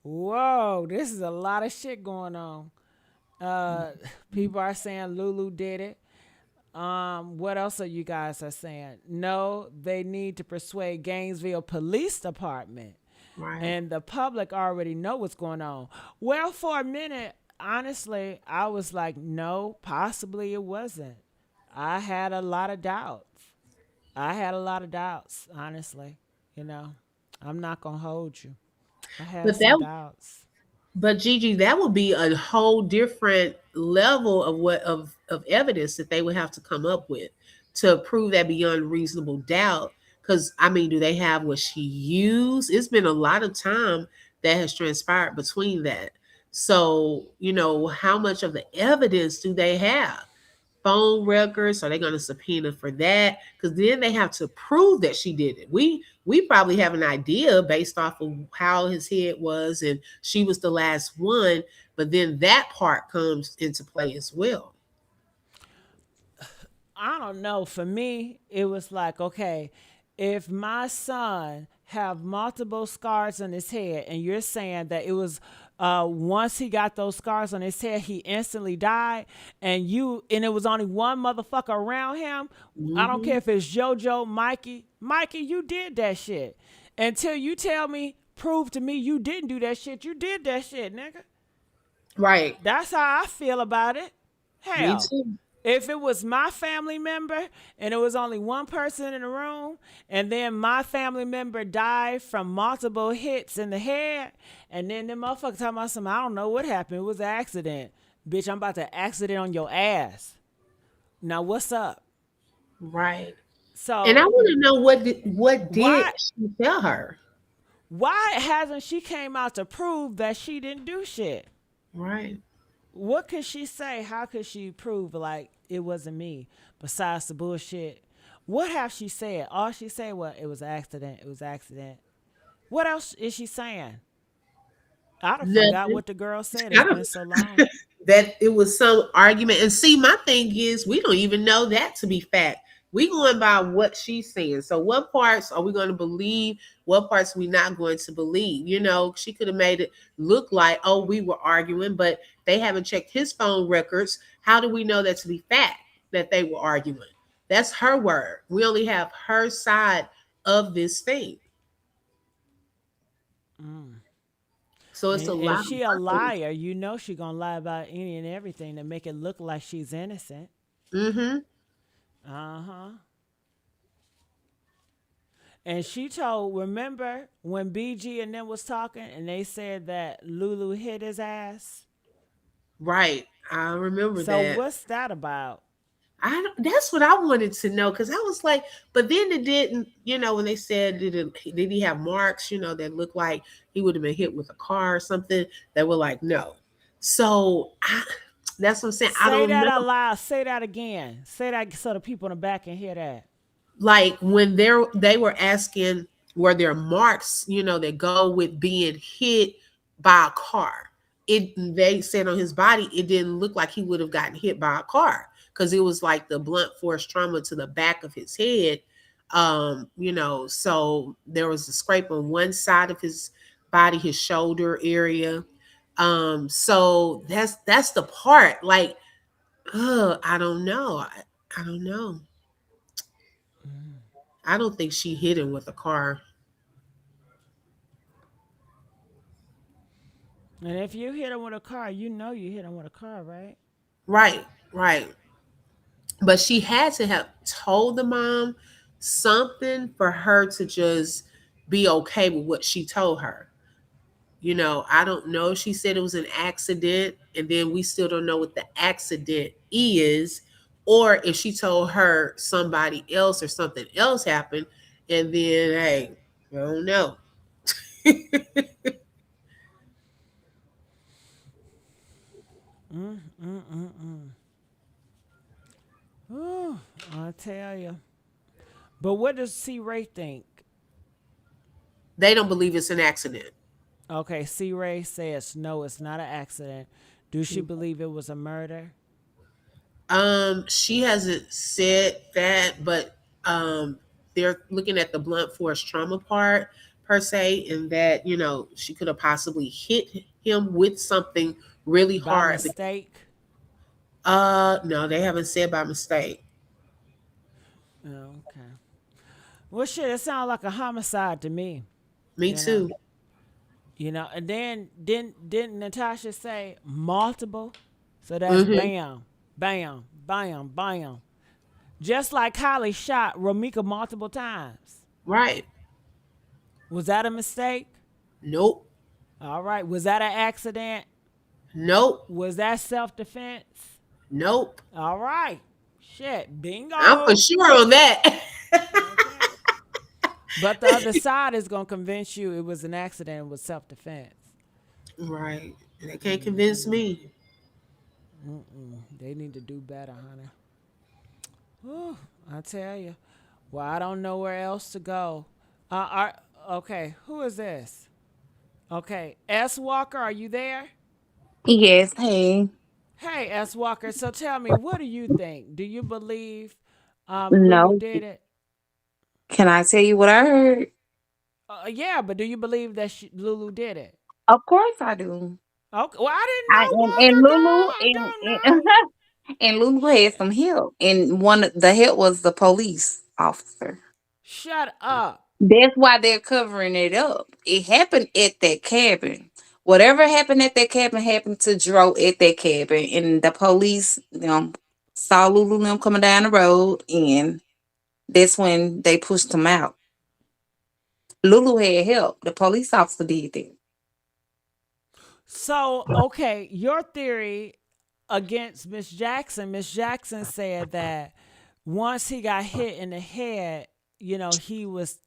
Whoa, this is a lot of shit going on. Uh, People are saying Lulu did it. What else are you guys are saying? No, they need to persuade Gainesville Police Department, Right. and the public already know what's going on. Well, for a minute, honestly, I was like, no, possibly it wasn't. I had a lot of doubts. I had a lot of doubts, honestly. You know, I'm not gonna hold you. I had But some that doubts. But Gigi, that would be a whole different level of of evidence that they would have to come up with to prove that beyond reasonable doubt. Because I mean, do they have what she used? It's been a lot of time that has transpired between that. So, how much of the evidence do they have? Phone records? Are they going to subpoena for that? Because then they have to prove that she did it. We probably have an idea based off of how his head was, and she was the last one. But then that part comes into play as well. I don't know. For me, it was like, okay, if my son have multiple scars on his head, and you're saying that it was once he got those scars on his head, he instantly died, and it was only one motherfucker around him. I don't care Hmm. if it's JoJo, Mikey, you did that shit. Until you tell me, prove to me you didn't do that shit. You did that shit, nigga. Right. That's how I feel about it. Me Hell, too. if it was my family member and it was only one person in the room, and then my family member died from multiple hits in the head, and then the motherfucker talking about something, I don't know what happened. It was an accident. Bitch, I'm about to accident on your ass. Now what's up? Right. And I So want to know what did why she tell her? why hasn't she came out to prove that she didn't do shit? Right. What could she say? How could she prove like it wasn't me? Besides the bullshit, what have she said? All she said was it was an accident. It was an accident. What else is she saying? I done forgot Nothing. what the girl said. I It's don't been so long. that it was some argument. And see, my thing is, we don't even know that to be fact. We going by what she's saying. So, what parts are we going to believe? What parts we not going to believe? You know, she could have made it look like, oh, we were arguing, but they haven't checked his phone records. How do we know that to be fact that they were arguing? That's her word. We only have her side of this thing. Mm. So it's a And lot of she a work. liar. You know she gonna lie about any and everything to make it look like she's innocent. Mm-hmm. Uh huh. And she told, remember when BG and them was talking and they said that Lulu hit his ass? Right. I remember So that. what's that about? That's what I wanted to know because I was like, but then it didn't, when they said did he have marks, that looked like he would have been hit with a car or something, they were like, no. So that's what I'm saying. I Say don't that know. out loud. Say that again. Say that so the people in the back can hear that. Like when they were asking were there marks, that go with being hit by a car. They said on his body it didn't look like he would have gotten hit by a car because it was like the blunt force trauma to the back of his head. So there was a scrape on one side of his body, his shoulder area. So that's the part. Like, I don't know. I don't know. Mm. I don't think she hit him with a car. And if you hit him with a car, you know you hit him with a car, right? Right, right. But she had to have told the mom something for her to just be okay with what she told her. I don't know if she said it was an accident, and then we still don't know what the accident is, or if she told her somebody else or something else happened, and then, hey, I don't know. Mm, mm, mm, mm. Ooh, I tell you. But what does C. Ray think? They don't believe it's an accident. Okay, C. Ray says no, it's not an accident. Do she believe it was a murder? She hasn't said that, but they're looking at the blunt force trauma part per se, and that she could have possibly hit him with something really By hard. mistake? No, they haven't said by mistake. Oh, okay. Well, shit, it sounds like a homicide to me. Me You know, too. and then didn't Natasha say multiple? So that's Hmm. bam, bam, bam, bam. Just like Holly shot Romika multiple times. Right. Was that a mistake? Nope. All right. Was that an accident? Nope. Was that self defense? Nope. All right. Shit. I'm for Bingo. sure on that. Okay. But the other side is going to convince you it was an accident, it was self defense. Right. They can't convince me. Mm-mm. They need to do better, honey. Whew, I tell you. Well, I don't know where else to go. Okay, who is this? Okay, S. Walker, are you there? Yes, hey. Hey, S. Walker. So tell me, what do you think? Do you believe Lulu No. did it? Can I tell you what I heard? Yeah, but do you believe that Lulu did it? Of course I do. Okay. Well, I didn't I know, and Walker, girl. Lulu I and, don't and, know. and Lulu had some help. And one of the help was the police officer. Shut up. That's why they're covering it up. It happened at that cabin. Whatever happened at that cabin happened to Dro at that cabin. And the police, saw Lulu and them coming down the road, and that's when they pushed him out. Lulu had help. The police officer did that. So, okay, your theory against Miss Jackson said that once he got hit in the head, he was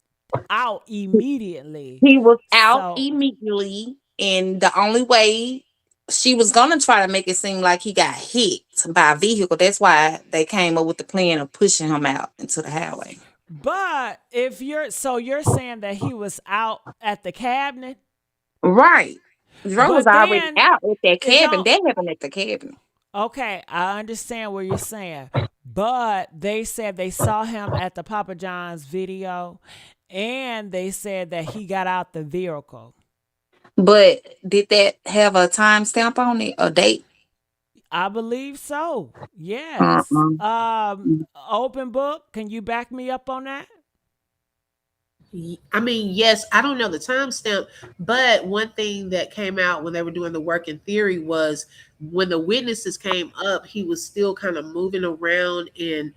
out immediately. He was out So, immediately, and the only way. she was gonna try to make it seem like he got hit by a vehicle. That's why they came up with the plan of pushing him out into the highway. But if you're saying that he was out at the cabinet, Right. Dro was but already then out at that it cabin. don't. That happened at the cabin. Okay, I understand what you're saying, but they said they saw him at the Papa John's video, and they said that he got out the vehicle. But did that have a timestamp on it, a date? I believe so. Yes. Uh-uh. Open book. Can you back me up on that? I mean, yes, I don't know the timestamp, but one thing that came out when they were doing the work in theory was when the witnesses came up, he was still kind of moving around and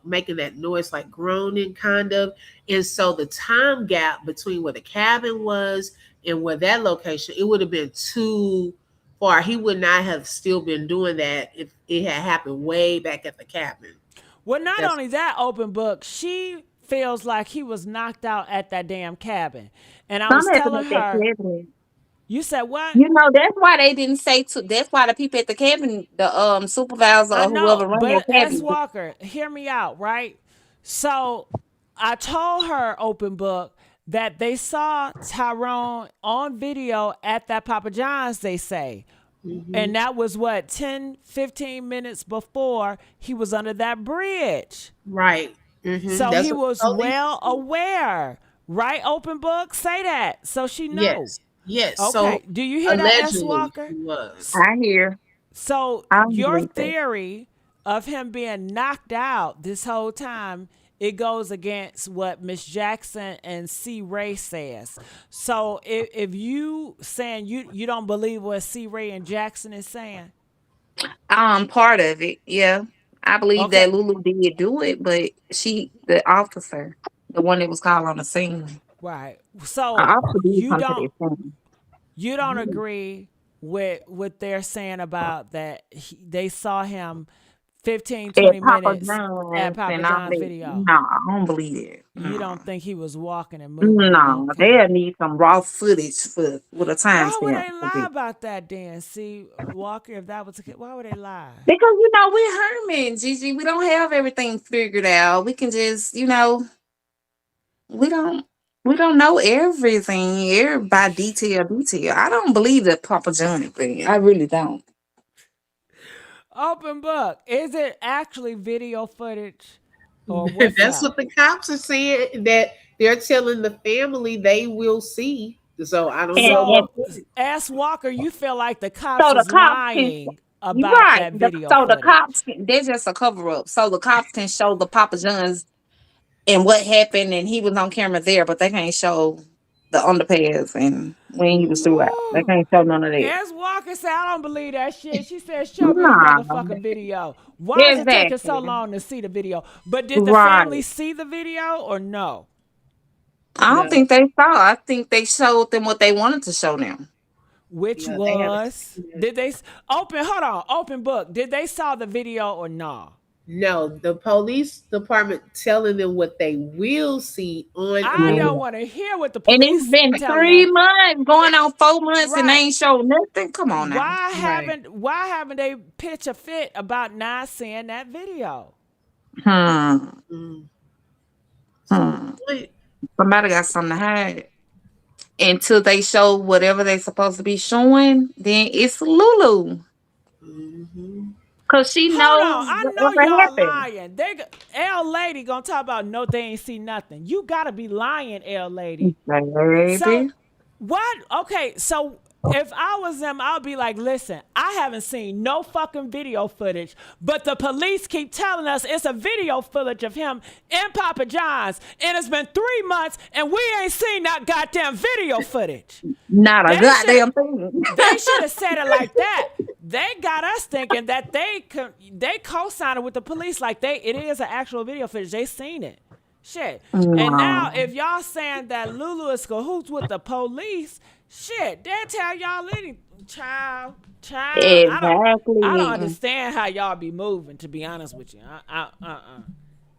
making that noise like groaning kind of. And so the time gap between where the cabin was and where that location, it would have been too far. He would not have still been doing that if it had happened way back at the cabin. Well, not That's only that, open book, she feels like he was knocked out at that damn cabin. And I Some was happened telling at that her, cabin. you said what? You know, that's why they didn't say to. That's why the people at the cabin, the supervisor I or whoever know, run that but S. cabin. Walker, hear me out, right? So I told her, open book, that they saw Tyrone on video at that Papa John's, they say. Mhm. And that was what, 10, 15 minutes before he was under that bridge. Right. So That's he what the was police well said. aware, right? Open book, say that. So she know. Yes. Yes. So Okay. Do you hear that, S. allegedly Walker? he was. I hear. So I don't your believe that. theory of him being knocked out this whole time, it goes against what Miss Jackson and C. Ray says. So if you saying you don't believe what C. Ray and Jackson is saying, Part of it, yeah. I believe okay, that Lulu did do it, but the officer, the one that was called on the scene, right. the So officer did come to that scene. you don't agree with what they're saying about that they saw him 15, At 20 Papa minutes at John's Papa and all John's that. video. No, I don't believe it. You No. don't think he was walking and moving when he No, came. they'll need some raw footage for with a Why would timestamp they for lie this. about that then? See, Walker, if that was the case, why would they lie? Because we're Herman, Gigi. We don't have everything figured out. We can just, we don't we don't know everything by detail. I don't believe that Papa Johnny thing. I really don't. Open book. Is it actually video footage or what's That's up? what the cops are saying that they're telling the family they will see. So I don't know And what. So, ask Walker, you feel like the so cops the is cops can lying you're about right. that video So the footage. cops can, they're just a cover up. So the cops can show the Papa John's and what happened and he was on camera there, but they can't show the underpass and when he was throughout. They Woo! can't show none of that. As Walker said, I don't believe that shit. She said, show me the Nah. motherfucking video. Why is it taking so Exactly. long to see the video? But did the family Right. see the video or no? I don't No, think they saw. I think they showed them what they wanted to show them. Which no, they haven't was, seen it. did they, open, hold on, open book. Did they saw the video or no? No, the police department telling them what they will see on a I video. don't Mm. want to hear what the And it's police been telling her. 3 months, going on 4 months, and they Right. ain't showed nothing. Come on now. Right. Why haven't they pitch a fit about not seeing that video? Hmm. Mm. So Hmm. what? Somebody got something to hide. Until they show whatever they supposed to be showing, then it's Lulu. Mhm. Cause she Hold on, knows I know whatever y'all happened. lying. L lady gonna talk about no, they ain't see nothing. You gotta be lying, L lady. So Baby. what? Okay, so if I was them, I'll be like, listen, I haven't seen no fucking video footage, but the police keep telling us it's a video footage of him in Papa John's, and it's been 3 months, and we ain't seen that goddamn video footage. Not a They should goddamn thing. they should have said it like that. They got us thinking that they co-signed with the police like it is an actual video footage. They seen it. Shit. And now No. if y'all saying that Lulu is cahoots with the police, shit, they'll tell y'all any child. I don't Exactly. understand how y'all be moving, to be honest with you.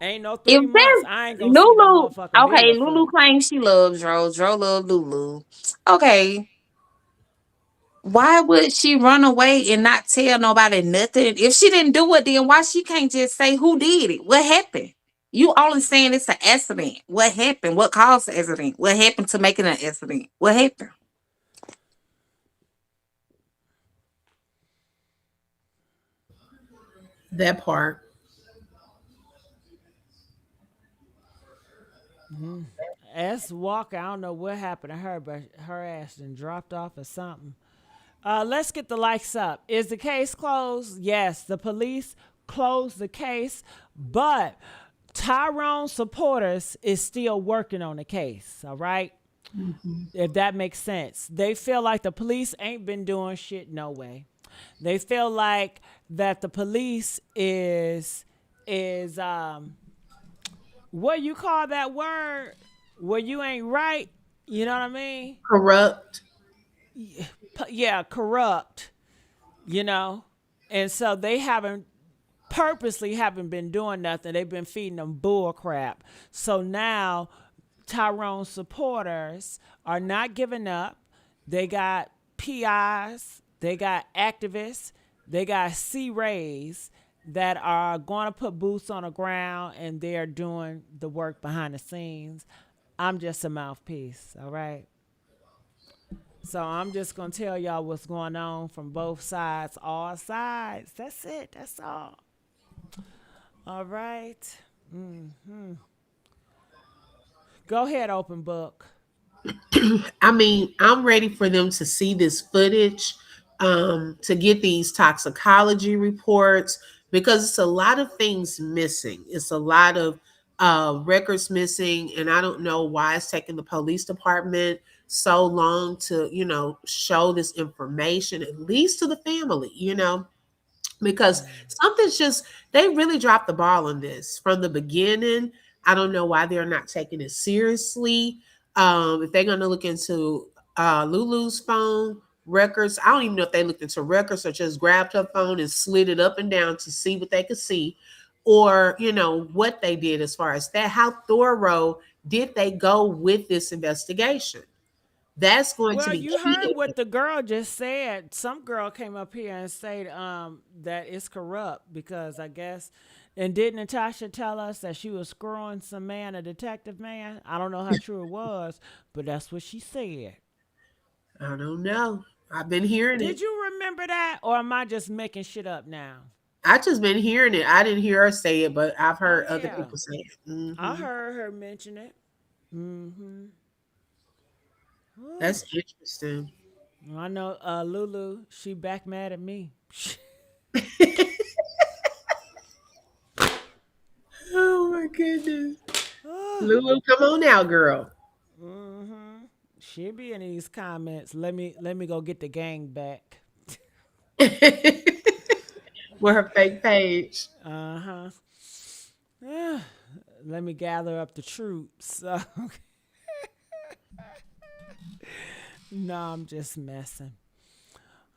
Ain't no If 3 months. there's I ain't gonna see no Lulu, motherfucking okay, video Lulu footage. claims she loves Dro. Dro love Lulu. Okay, Why would she run away and not tell nobody nothing? If she didn't do it, then why she can't just say who did it? What happened? You only saying it's an accident. What happened? What caused the accident? What happened to making an accident? What happened? That part. S. Walker, I don't know what happened to her, but her ass done dropped off or something. Let's get the likes up. Is the case closed? Yes, the police closed the case, but Tyrone supporters is still working on the case. All right, if that makes sense. They feel like the police ain't been doing shit. No way. They feel like that the police is what you call that word where you ain't right. You know what I mean? Corrupt. Yeah, corrupt. You know, and so they haven't purposely haven't been doing nothing. They've been feeding them bull crap. So now Tyrone supporters are not giving up. They got PIs, they got activists, they got C Rays that are going to put boots on the ground and they're doing the work behind the scenes. I'm just a mouthpiece, all right? So I'm just going to tell y'all what's going on from both sides, all sides. That's it. That's all. All right. Go ahead, open book. I mean, I'm ready for them to see this footage, to get these toxicology reports, because it's a lot of things missing. It's a lot of records missing, and I don't know why it's taking the police department so long to, show this information, at least to the family, because something's just, they really dropped the ball on this from the beginning. I don't know why they're not taking it seriously. If they're going to look into Lulu's phone records, I don't even know if they looked into records or just grabbed her phone and slid it up and down to see what they could see, or what they did as far as that. How thorough did they go with this investigation? That's going to Well, be you heard key. what the girl just said. Some girl came up here and said that it's corrupt because I guess, and did Natasha tell us that she was screwing some man, a detective man? I don't know how true it was, but that's what she said. I don't know. I've been hearing Did it. you remember that, or am I just making shit up now? I just been hearing it. I didn't hear her say it, but I've Oh heard other yeah, people say it. I heard her mention it. Mm-hmm. Whew. That's interesting. I know Lulu. She back mad at me. Oh my goodness. Lulu, come on now, girl. Mm-hmm. She be in these comments. Let me go get the gang back. With her fake page. Uh-huh. Let me gather up the troops. No, I'm just messing.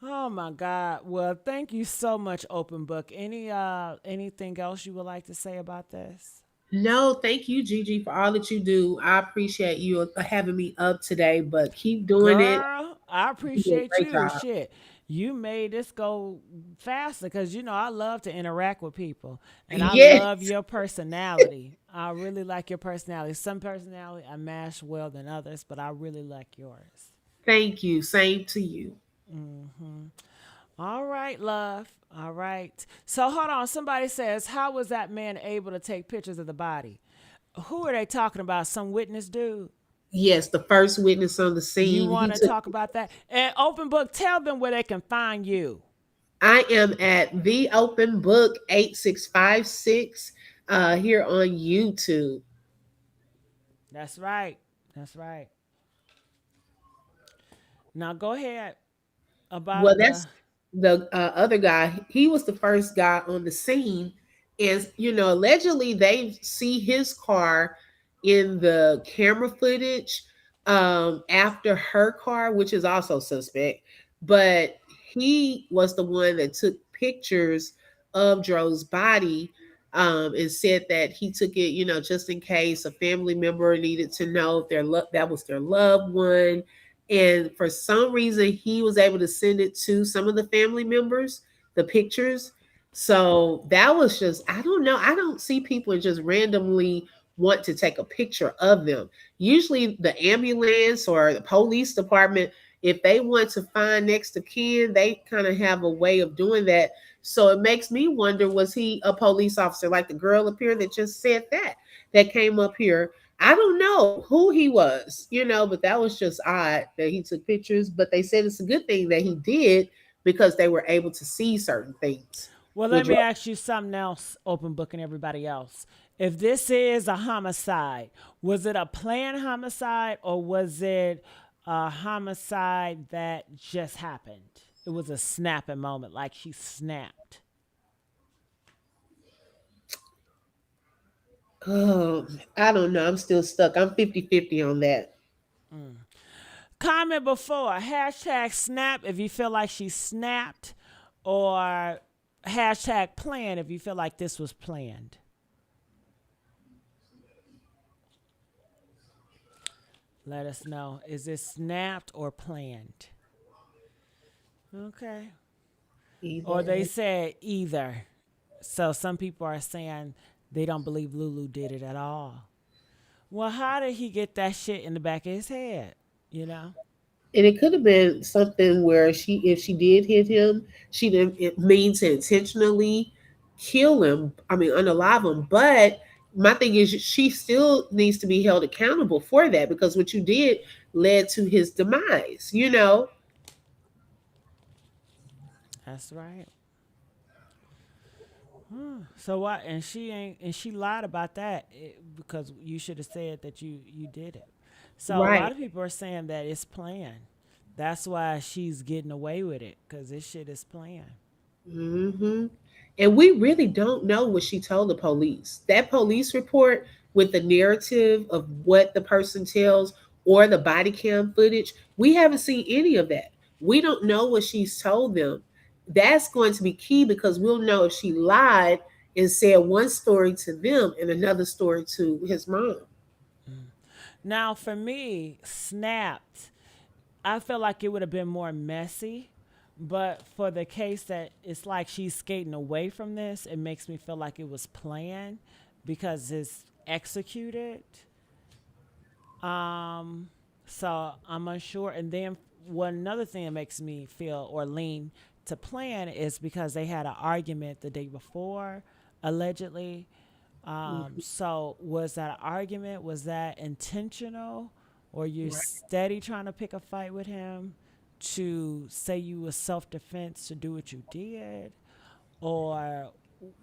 Oh my God. Well, thank you so much, Open Book. Anything else you would like to say about this? No, thank you, Gigi, for all that you do. I appreciate you having me up today, but keep doing it. Girl, I You do a appreciate great you. job. Shit. You made this go faster because I love to interact with people and I love Yes. your personality. I really like your personality. Some personality I mash well than others, but I really like yours. Thank you. Same to you. All right, love. All right. So hold on. Somebody says, how was that man able to take pictures of the body? Who are they talking about? Some witness dude? Yes, the first witness on the You scene. He want to took. talk about that? And open book, tell them where they can find you. I am at the Open Book 8656 here on YouTube. That's right. That's right. Now go ahead Well, about the. that's the other guy. He was the first guy on the scene, and allegedly they see his car in the camera footage after her car, which is also suspect. But he was the one that took pictures of Dro's body, and said that he took it, just in case a family member needed to know if that was their loved one. And for some reason, he was able to send it to some of the family members, the pictures. So that was just, I don't know. I don't see people just randomly want to take a picture of them. Usually, the ambulance or the police department, if they want to find next of kin, they kind of have a way of doing that. So it makes me wonder, was he a police officer like the girl up here that just said that came up here? I don't know who he was, but that was just odd that he took pictures. But they said it's a good thing that he did because they were able to see certain things. Well, let Which, me ask you something else, open book and everybody else. If this is a homicide, was it a planned homicide or was it a homicide that just happened? It was a snapping moment, like she snapped. oh, I don't know. I'm still stuck. I'm 50-50 on that. Comment before, hashtag snap if you feel like she snapped, or hashtag plan if you feel like this was planned. Let us know. Is this snapped or planned? Okay. Or Either. they said either. So some people are saying they don't believe Lulu did it at all. Well, how did he get that shit in the back of his head? You know? And it could have been something where if she did hit him, she didn't mean to intentionally kill him. I mean, unalive him. But my thing is, she still needs to be held accountable for that because what you did led to his demise. That's right. So what? And she ain't. And she lied about that because you should have said that you did it. So a lot Right. of people are saying that it's planned. That's why she's getting away with it because this shit is planned. hmm And we really don't know what she told the police. That police report with the narrative of what the person tells or the body cam footage, we haven't seen any of that. We don't know what she's told them. That's going to be key because we'll know if she lied and said one story to them and another story to his mom. Now for me, snapped. I feel like it would have been more messy. But for the case that it's like she's skating away from this, it makes me feel like it was planned because it's executed. Um, so I'm unsure. And then one another thing that makes me feel or lean to plan is because they had an argument the day before, allegedly. So was that an argument? Was that intentional? Or you're steady trying to pick a fight with him to say you was self defense to do what you did? Or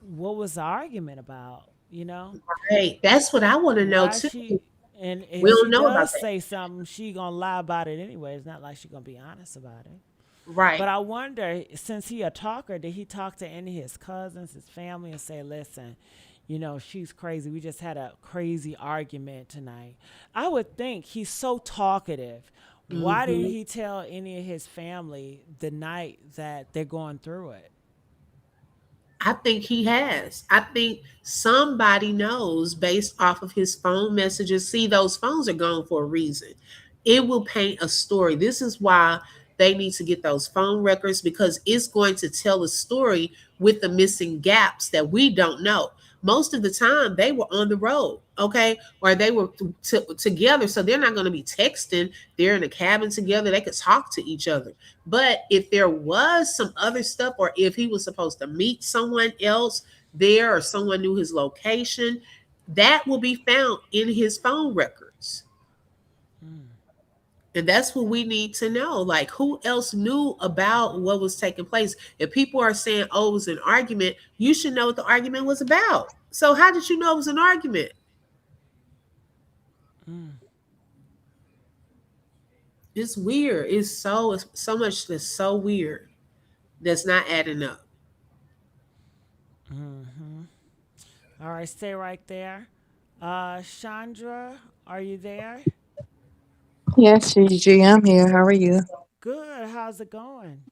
what was the argument about? You know? Hey, that's what I want to know Why too. she and We if don't she know about does that. say something, she gonna lie about it anyway. It's not like she gonna be honest about it. Right. But I wonder, since he a talker, did he talk to any of his cousins, his family, and say, "Listen, she's crazy. We just had a crazy argument tonight." I would think he's so talkative. Why didn't hmm he tell any of his family the night that they're going through it? I think he has. I think somebody knows based off of his phone messages. See, those phones are gone for a reason. It will paint a story. This is why they need to get those phone records because it's going to tell a story with the missing gaps that we don't know. Most of the time, they were on the road, okay, or they were together, so they're not going to be texting. They're in a cabin together. They could talk to each other. But if there was some other stuff, or if he was supposed to meet someone else there, or someone knew his location, that will be found in his phone records. Mm, And that's what we need to know. Like, who else knew about what was taking place? If people are saying, oh, it was an argument, you should know what the argument was about. So, how did you know it was an argument? mm, It's weird. It's so much that's so weird that's not adding up. mm-hmm. All right, stay right there. Chandra, are you there? Yes, Gigi, I'm here. How are you? Good. How's it going?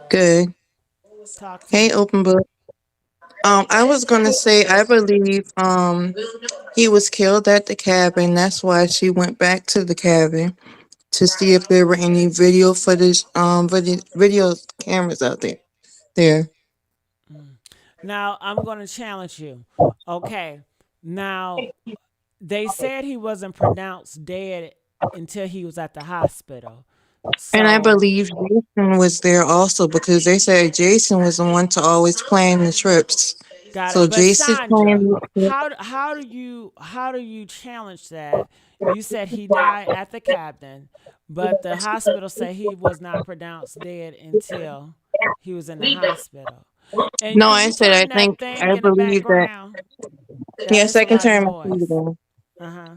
Good. Talk to Hey, me. open book. I was gonna say I believe he was killed at the cabin. That's why she went back to the cabin to see if there were any video footage, video cameras out there. There. Now I'm going to challenge you. Okay. Now they said he wasn't pronounced dead until he was at the hospital. And I So believe Jason was there also because they said Jason was the one to always plan the trips. got So it. But Jason Chandra, planned the trip. how do you challenge that? You said he died at the cabin, but the hospital said he was not pronounced dead until he was in the hospital. And No, can I you said turn that thing I in the believe that. background? That Yes, is I a can lot of turn my TV noise. down. Uh huh.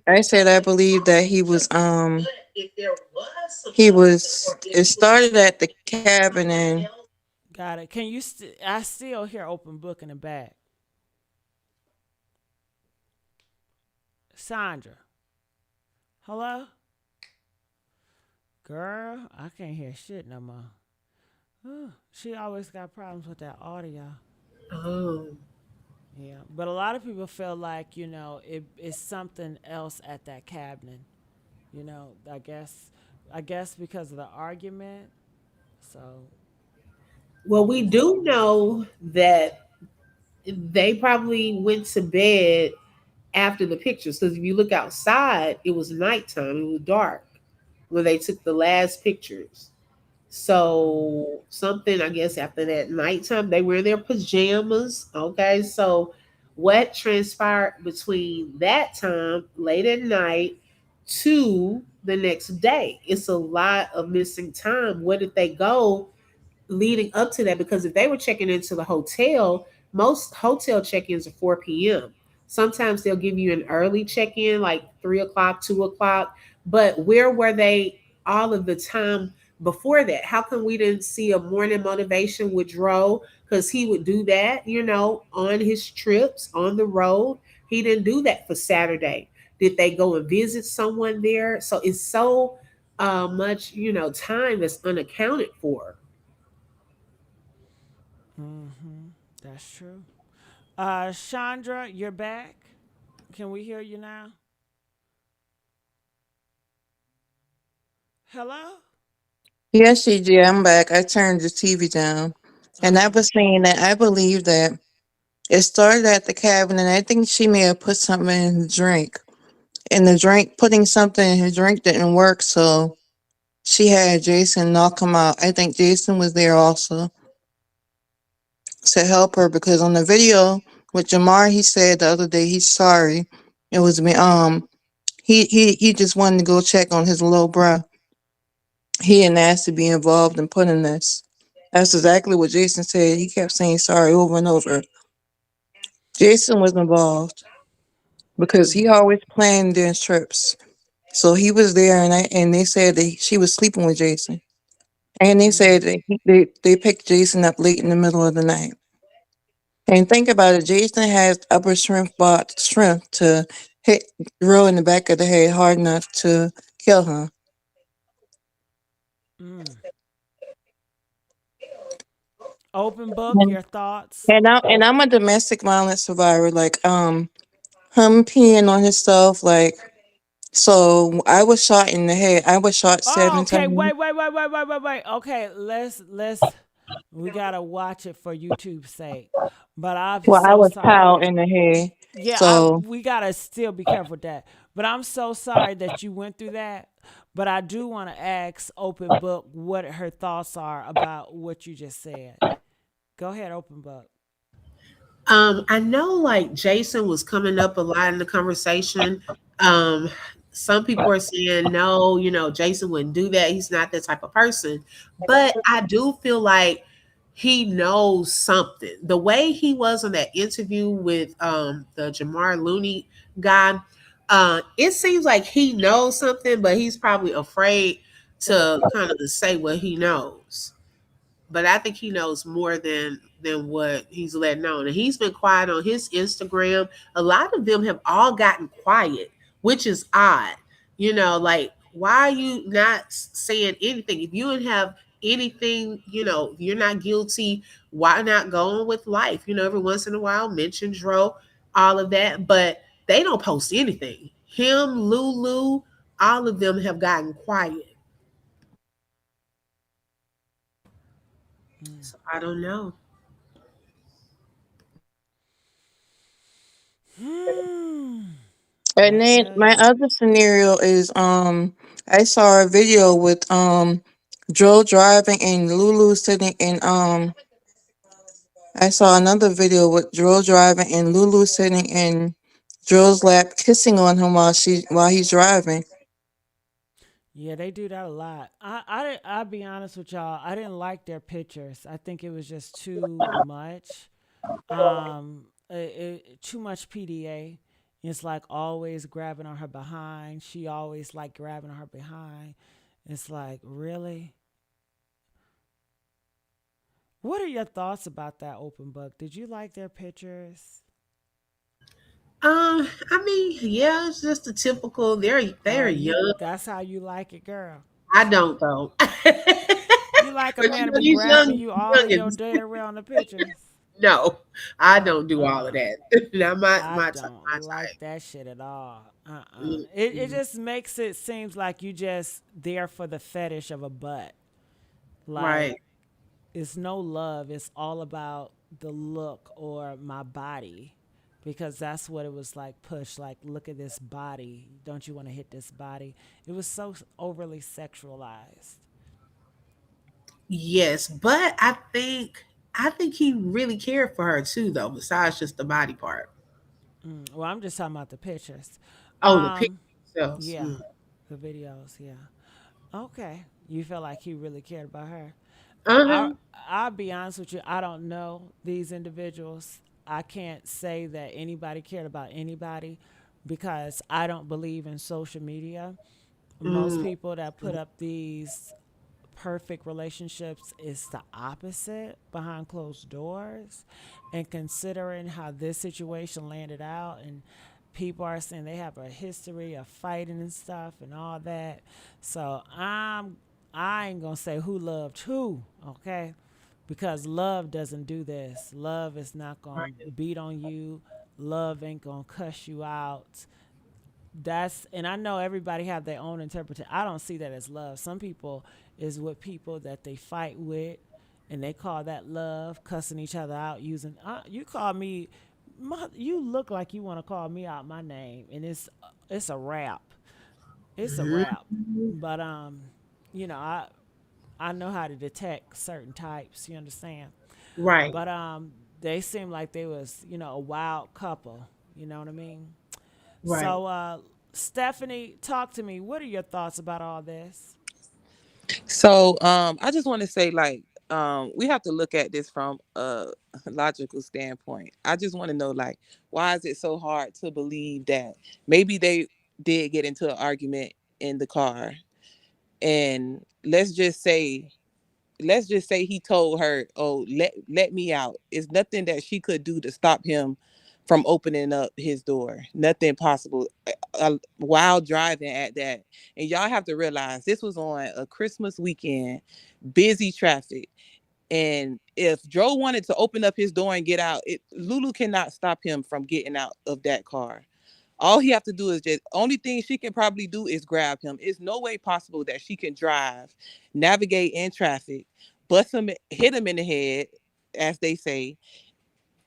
I said I believe that he was it started at the cabin and Got it. Can you? I still hear open book in the back. Sandra, hello, girl. I can't hear shit no more. She always got problems with that audio. Oh. Yeah, but a lot of people feel like it's something else at that cabinet. I guess because of the argument. So Well, we do know that they probably went to bed after the pictures because if you look outside, it was nighttime. It was dark when they took the last pictures. So something, I guess, after that nighttime, they were in their pajamas. Okay, so what transpired between that time, late at night, to the next day? It's a lot of missing time. Where did they go leading up to that? Because if they were checking into the hotel, most hotel check-ins are 4 p.m. Sometimes they'll give you an early check-in, like 3 o'clock, 2 o'clock. But where were they all of the time before that? How come we didn't see a morning motivation with Dro? Because he would do that, on his trips on the road. He didn't do that for Saturday. Did they go and visit someone there? So it's so much, time that's unaccounted for. that's true. Chandra, you're back. Can we hear you now? Hello. yes, CJ, I'm back. I turned the TV down. And I Okay. was saying that I believe that it started at the cabin and I think she may have put something in the drink. And the drink putting something in her drink didn't work, so she had Jason knock him out. I think Jason was there also to help her because on the video with Jamar, he said the other day he's sorry. It was me. He just wanted to go check on his little bruh. He didn't ask to be involved in putting this. That's exactly what Jason said. He kept saying sorry over and over. Jason was involved because he always planned their trips. So he was there, and they said that she was sleeping with Jason, and they said that they picked Jason up late in the middle of the night. And think about it, Jason has upper strength to hit Drew in the back of the head hard enough to kill him. Mm. Open book. And Your thoughts. I'm a domestic violence survivor. Like him peeing on himself. Like so, I was shot in the head. I was shot Oh, 7 okay. times. Wait. Okay, let's. We gotta watch it for YouTube's sake. But I'm Well, I so was pow sorry. in the head. Yeah, So we gotta still be careful with that. But I'm so sorry that you went through that. But I do want to ask Open Book what her thoughts are about what you just said. Go ahead, Open Book. I know like Jason was coming up a lot in the conversation. Um, some people are saying no, Jason wouldn't do that. He's not that type of person. But I do feel like he knows something. The way he was on that interview with the Jamar Looney guy, it seems like he knows something, but he's probably afraid to kind of say what he knows, but I think he knows more than what he's letting on. And he's been quiet on his Instagram. A lot of them have all gotten quiet, which is odd. Like why are you not saying anything? If you don't have anything, you're not guilty, why not go on with life? Every once in a while, mention Dro, all of that, but they don't post anything. Him, Lulu, all of them have gotten quiet. Mm. So I don't know. Hmm. I And then tell my you. other scenario is I saw a video with Joe driving and Lulu sitting in I saw another video with Joe driving and Lulu sitting in Joe's lap kissing on him while he's driving. Yeah, they do that a lot. I'll be honest with y'all. I didn't like their pictures. I think it was just too much. Too much PDA. It's like always grabbing on her behind. She always like grabbing on her behind. It's like, really? What are your thoughts about that open book? Did you like their pictures? I mean, yeah, it's just a typical. They're young. That's how you like it, girl. I don't though. You like a But man you to know be these grabbing you all in your youngins. dirty around the pictures. No, I don't do all of Uh-uh. that. Not my I my don't my like type. that shit at all. It Mm-mm. just makes it seems like you just there for the fetish of a butt. Like Right. it's no love. It's all about the look or my body. Because that's what it was like push. Like, look at this body. Don't you want to hit this body? It was so overly sexualized. Yes, but I think he really cared for her too, though. Besides just the body part. Well, I'm just talking about the pictures. Oh, the picture Um, themselves. yeah, Mm. the videos. Yeah. Okay. You feel like he really cared about her. Uh I huh. I'll be honest with you. I don't know these individuals. I can't say that anybody cared about anybody because I don't believe in social media. Most Mm. people that put up these perfect relationships is the opposite behind closed doors. And considering how this situation landed out, and people are saying they have a history of fighting and stuff and all that, so I ain't gonna say who loved who, okay? Because love doesn't do this. Love is not gonna Right. beat on you. Love ain't gonna cuss you out. That's, and I know everybody have their own interpretation. I don't see that as love. Some people is with people that they fight with, and they call that love, cussing each other out using. You call me, you look like you want to call me out my name, and it's a rap. It's a rap. Mhm. But you know, I know how to detect certain types. You understand? Right. But they seem like they was a wild couple. You know what I mean? Right. So, Stephanie, talk to me. What are your thoughts about all this? So I just want to say like we have to look at this from a logical standpoint. I just want to know like why is it so hard to believe that maybe they did get into an argument in the car and let's just say he told her, "Oh, let me out." It's nothing that she could do to stop him from opening up his door. Nothing possible. While driving at that, and y'all have to realize this was on a Christmas weekend, busy traffic. And if Joe wanted to open up his door and get out, Lulu cannot stop him from getting out of that car. All he have to do is just only thing she can probably do is grab him. It's no way possible that she can drive, navigate in traffic, bust him, hit him in the head, as they say,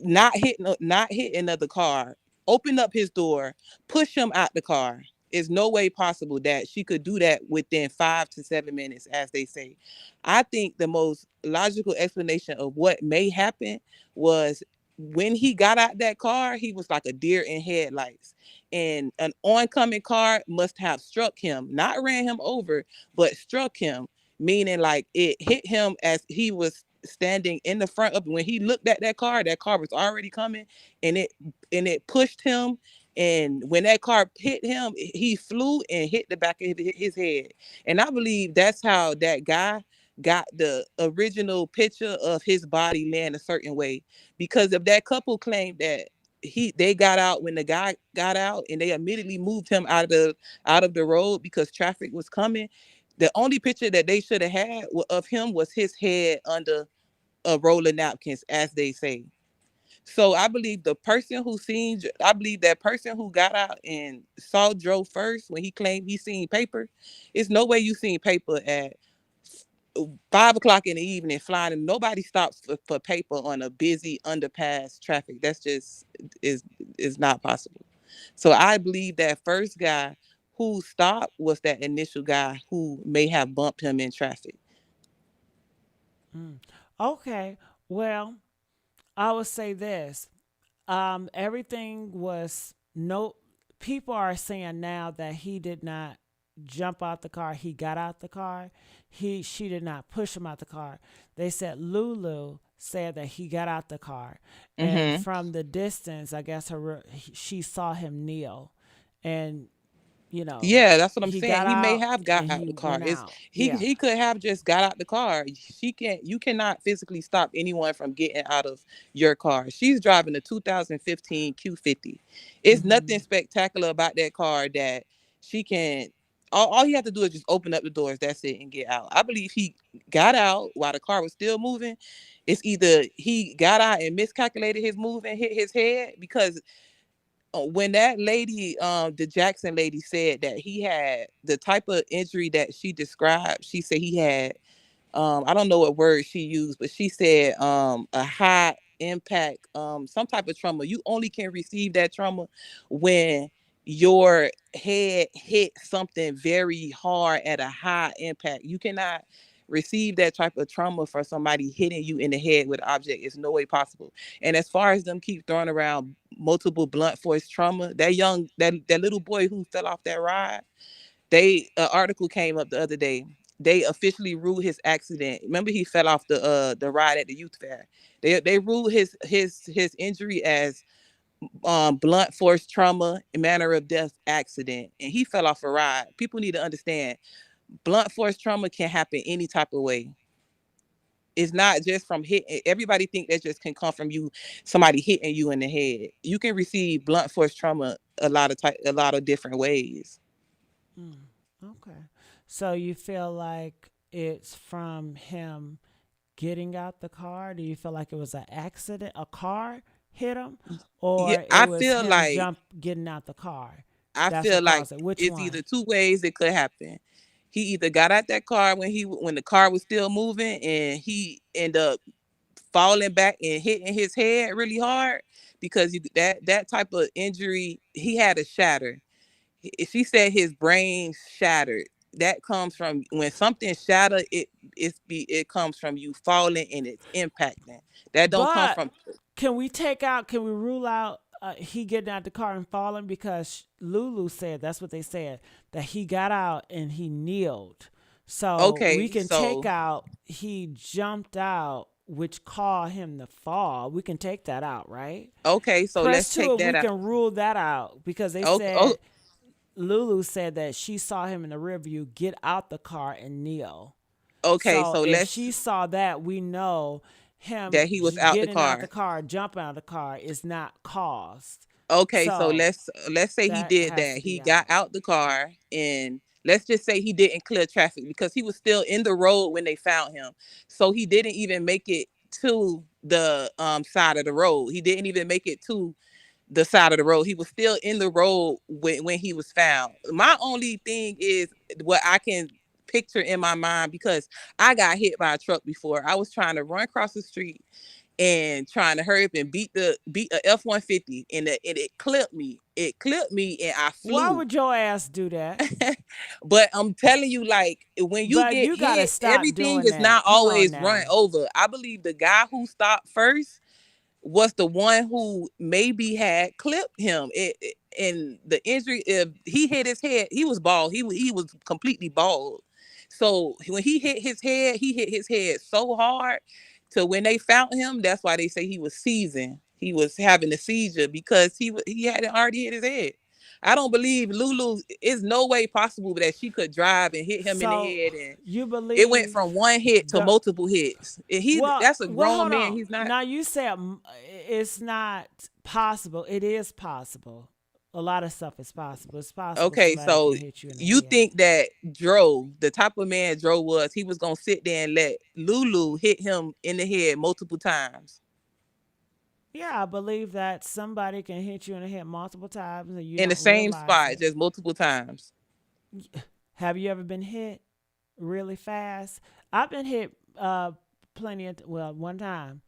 not hit another car, open up his door, push him out the car. There's no way possible that she could do that within 5 to 7 minutes, as they say. I think the most logical explanation of what may happen was when he got out that car, he was like a deer in headlights. And an oncoming car must have struck him, not ran him over, but struck him, meaning like it hit him as he was standing in the front of. When he looked at that car was already coming, and it pushed him. And when that car hit him, he flew and hit the back of his head. And I believe that's how that guy got the original picture of his body laying a certain way. Because if that couple claimed that they got out when the guy got out, and they immediately moved him out of the road because traffic was coming, the only picture that they should have had of him was his head under a roll of napkins, as they say. So I believe the person who seen, I believe that person who got out and saw Joe first when he claimed he seen paper, it's no way you seen paper at 5 o'clock in the evening flying, and nobody stops for paper on a busy underpass traffic. That's just is is not possible. So I believe that first guy who stopped was that initial guy who may have bumped him in traffic. Mm. Okay. Well, I would say this. Everything was no. People are saying now that he did not jump out the car. He got out the car. She did not push him out the car. They said Lulu said that he got out the car, and Hmm. from the distance, I guess she saw him kneel, and you know Yeah, that's what I'm he saying. got He may out have and got out he the car. went It's out. he Yeah. he could have just got out the car. She can't you cannot physically stop anyone from getting out of your car. She's driving a 2015 Q50. It's nothing Mm-hmm. spectacular about that car that she can all you have to do is just open up the doors, that's it, and get out. I believe he got out while the car was still moving. It's either he got out and miscalculated his move and hit his head, because when that lady, the Jackson lady, said that he had the type of injury that she described, she said he had, I don't know what word she used, but she said a high impact, some type of trauma. You only can receive that trauma when your head hit something very hard at a high impact. You cannot receive that type of trauma for somebody hitting you in the head with an object. It's no way possible. And as far as them keep throwing around multiple blunt force trauma, that little boy who fell off that ride, they an article came up the other day. They officially ruled his accident. Remember, he fell off the ride at the youth fair. They ruled his injury as blunt force trauma, manner of death accident, and he fell off a ride. People need to understand, blunt force trauma can happen any type of way. It's not just from hitting. Everybody think that just can come from you, somebody hitting you in the head. You can receive blunt force trauma a lot of different ways. Mm. Okay. So you feel like it's from him getting out the car? Do you feel like it was an accident? A car hit him, Yeah, or it was him getting out the car? I That's feel what like caused it. Which it's one? either two ways it could happen. He either got out that car when the car was still moving, and he ended up falling back and hitting his head really hard, because that type of injury, he had a shatter. She said his brain shattered. That comes from when something shattered. It comes from you falling and it's impacting. That don't come But from. can we rule out he getting out the car and falling? Because Lulu said that's what they said, that he got out and he kneeled. So we Okay, can take so out he jumped out, which caused him to fall. We can take that out, right? let's Press two, take and we that out. can rule that out because they Okay, oh, said Lulu said that she saw him in the rear view get out the car and kneel. okay, So so if let's she saw that, we know him that he was out the getting out the car. car, jumping out of the car is not caused. Okay, so So let's say he that did has that. to He be got out. out the car, and let's just say he didn't clear traffic because he was still in the road when they found him. So he didn't even make it to the side of the road. He didn't even make it to the side of the road. He was still in the road when he was found. My only thing is what I can picture in my mind, because I got hit by a truck before. I was trying to run across the street and trying to hurry up and beat a F-150, and it clipped me. It clipped me and I Why flew. would your ass do that? But I'm telling you, like, when you But get you gotta hit, stop everything doing is not that. Come on always run now. over. I believe the guy who stopped first was the one who maybe had clipped him. And the injury, if he hit his head, he was bald. He was completely bald. So when he hit his head so hard to when they found him. That's why they say he was seizing. He was having a seizure because he had already hit his head. I don't believe Lulu. Is no way possible that she could drive and hit him in the So head, and you it went believe from one hit to the multiple hits. And that's a well, grown hold man. on. He's not. Now you said it's not possible. It is possible. A lot of stuff is possible. It's possible Okay, somebody so can hit you in the you head. think that Dro, the type of man Dro was, he was gonna sit there and let Lulu hit him in the head multiple times? Yeah, I believe that somebody can hit you in the head multiple times and you in the don't same realize spot it. just multiple times. Have you ever been hit really fast? I've been hit plenty of well, one time.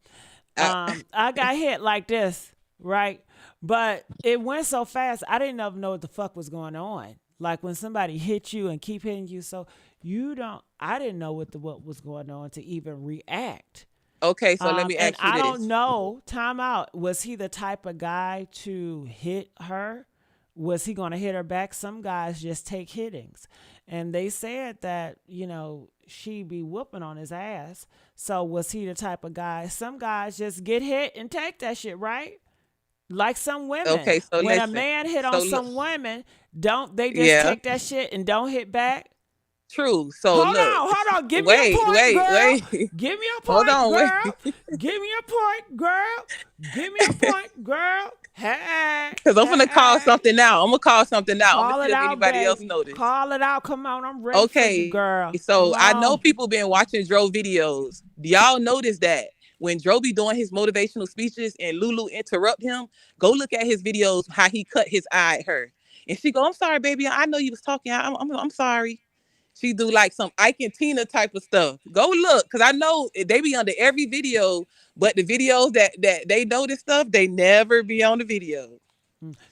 I, I got hit like this, right? But it went so fast, I didn't even know what the fuck was going on. Like when somebody hit you and keep hitting you, so you don't. I didn't know what was going on to even react. okay, so let me And ask you I don't this. know. Time out. Was he the type of guy to hit her? Was he going to hit her back? Some guys just take hittings. And they said that, she be whooping on his ass. So was he the type of guy? Some guys just get hit and take that shit, right? Like some women. Okay, so When a listen. man hit on So look, some women, don't they just yeah, take that shit and don't hit back? true. So Hold look, on, hold on. Give me a wait, point, wait, girl. wait. Give me a Hold point, on, wait. girl. Give me a point, girl. Give me a point, girl. Hey, Because I'm gonna call hey. something out. I'm gonna call something out. I'm gonna Call see it if out, anybody else baby. noticed. Call it out. Come on, I'm ready for you, Okay, girl. so Come I know on. people been watching Dro videos. Do y'all notice that when Dro be doing his motivational speeches and Lulu interrupt him, go look at his videos how he cut his eye at her, and she go, "I'm sorry, baby. I know you was talking. I'm sorry." She do like some Ike and Tina type of stuff. Go look, because I know they be under every video, but the videos that they know this stuff, they never be on the video.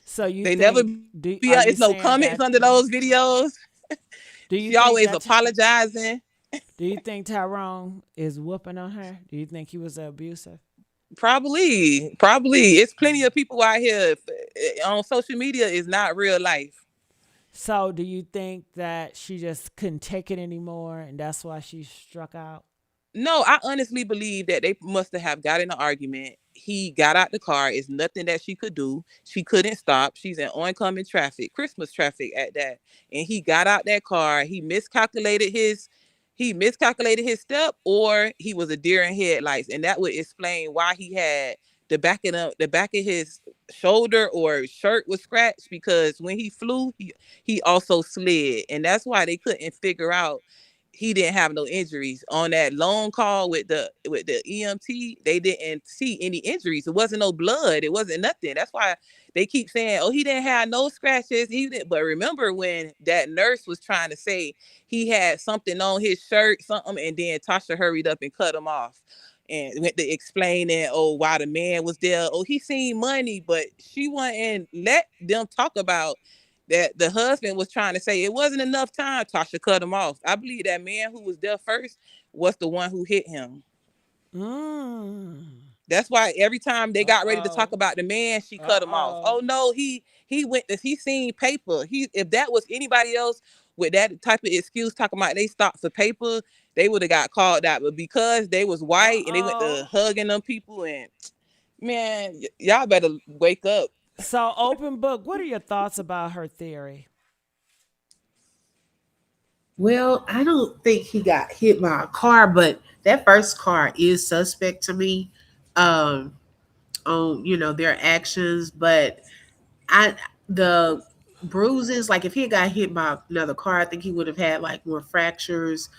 So you They never think? be on. Are It's no you saying comments under that? those videos. Do She you think always that? apologizing. Do you think Tyrone is whooping on her? Do you think he was abusive? Probably. It's plenty of people out here on social media. Is not real life. So do you think that she just couldn't take it anymore and that's why she struck out? No, I honestly believe that they must have got in an argument. He got out the car. It's nothing that she could do. She couldn't stop. She's in oncoming traffic, Christmas traffic at that. And he got out that car. He miscalculated his step, or he was a deer in headlights, and that would explain why he had the back of his shoulder or shirt was scratched, because when he flew, he also slid, and that's why they couldn't figure out he didn't have no injuries on that long call with the EMT. They didn't see any injuries. It wasn't no blood. It wasn't nothing. That's why they keep saying, "Oh, he didn't have no scratches." He didn't. But remember when that nurse was trying to say he had something on his shirt, something, and then Tasha hurried up and cut him off and went to explaining, oh, why the man was there. Oh, he seen money, but she wouldn't let them talk about that the husband was trying to say it wasn't enough time. Tasha cut him off. I believe that man who was there first was the one who hit him. Mm. That's why every time they Uh got ready to talk oh. about the man, she Uh cut him off. oh. Oh no, he seen paper. If that was anybody else with that type of excuse talking about they stopped for paper, they would have got called out. But because they was Uh white and they went to oh. hugging them people, and man, y'all better wake up. So, open book, what are your thoughts about her theory? Well, I don't think he got hit by a car, but that first car is suspect to me. Um, on their actions, but I the bruises, like if he got hit by another car, I think he would have had like more fractures,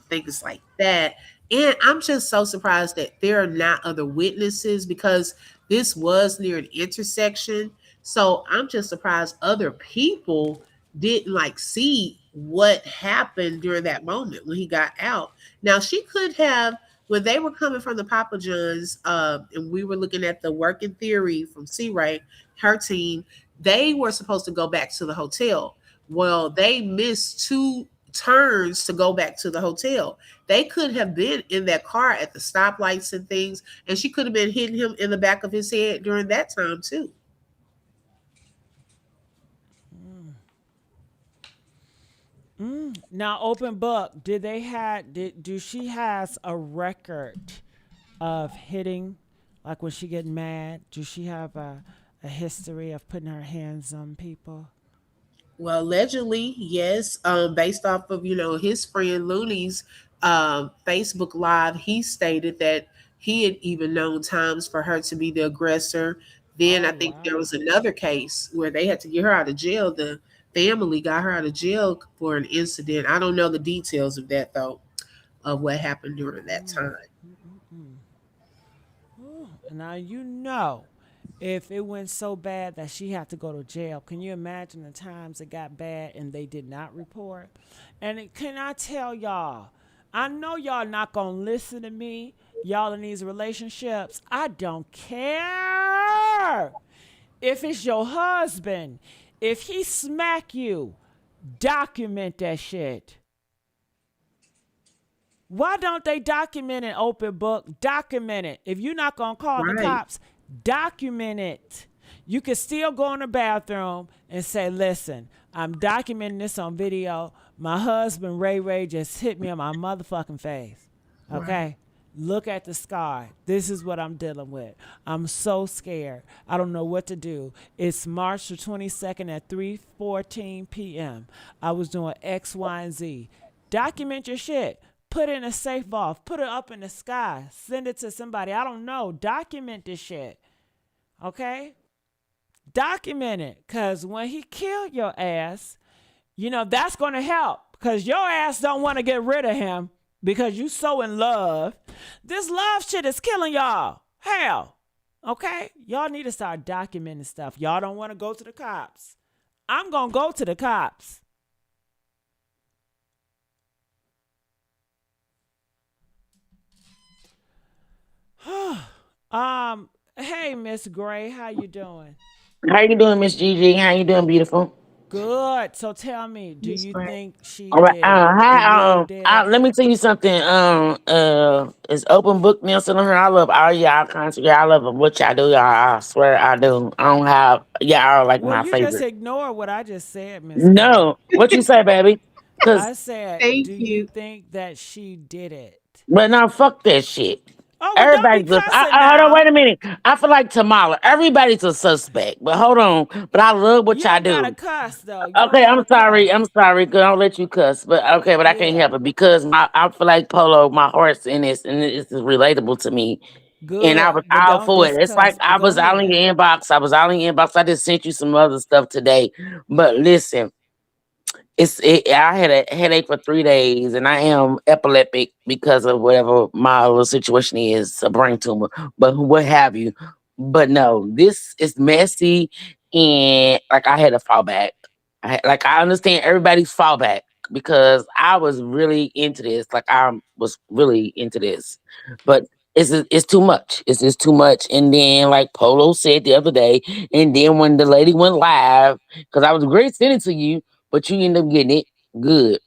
things like that. And I'm just so surprised that there are not other witnesses, because this was near an intersection. So I'm just surprised other people didn't like see what happened during that moment when he got out. Now she could have, when they were coming from the Papa John's, and we were looking at the working theory from C Ray, her team, they were supposed to go back to the hotel. Well, they missed two turns to go back to the hotel. They could have been in that car at the stoplights and things, and she could have been hitting him in the back of his head during that time too. Mm. Now, open book, do she has a record of hitting, like when she get mad? Do she have a history of putting her hands on people? Well, allegedly, yes. Based off of his friend Looney's Facebook Live, he stated that he had even known times for her to be the aggressor. Then Oh I think there wow. was another case where they had to get her out of jail. The family got her out of jail for an incident. I don't know the details of that though, of what happened during that Mm, time. mm, mm, mm. Ooh. Now you know if it went so bad that she had to go to jail. Can you imagine the times it got bad and they did not report? And can I tell y'all? I know y'all not gonna listen to me. Y'all in these relationships, I don't care if it's your husband. If he smack you, document that shit. Why don't they document an open book? Document it. If you're not going to call the Right. cops, document it. You can still go in the bathroom and say, listen, I'm documenting this on video. My husband, Ray Ray, just hit me on my motherfucking face. Right. Okay? Look at the scar. This is what I'm dealing with. I'm so scared. I don't know what to do. It's March the 22nd at 3:14 p.m. I was doing X, Y, and Z. Document your shit. Put it in a safe vault. Put it up in the sky. Send it to somebody. I don't know. Document this shit. Okay? Document it. Because when he killed your ass, that's going to help. Because your ass don't want to get rid of him because you so in love. This love shit is killing y'all. Hell. Okay? Y'all need to start documenting stuff. Y'all don't want to go to the cops. I'm going to go to the cops. Hey, Miss Gray, how you doing? How you doing, Miss Gigi? How you doing, beautiful? Good. So tell me, do Miss you Gray. think she All right. did it? The Lulu did it? Let me tell you something. It's open book now. So here, I love all y'all content. I love what y'all do. Y'all, I swear I do. I don't have y'all are like Well, my you just favorite. ignore what I just said, Miss Gray. No, what you say, baby? Cause I said, Thank do you you. think that she did it? but now fuck that shit. Oh, well, don't be Everybody's a, cussing hold on, wait now. a minute. I feel like Tamala. Everybody's a suspect. But hold on. But I love what You y'all don't got to do. cuss, though. You don't Okay, got to I'm sorry. cuss. I'm sorry. Cause I'll let you cuss. But okay, but I can't Yeah. help it because I feel like Polo, my horse in this, and this is relatable to me. And I was Good. But all don't for it. It's like discuss. But I go was all in ahead. your inbox. I was all in your inbox. I just sent you some other stuff today. But listen, I had a headache for 3 days, and I am epileptic because of whatever my little situation is, a brain tumor, but what have you. But no, this is messy, and like I had to fall back. Like I understand everybody's fallback because I was really into this. Like I was really into this, but it's too much. It's just too much. And then like Polo said the other day, and then when the lady went live, because I was great sending it to you, but you end up getting it good.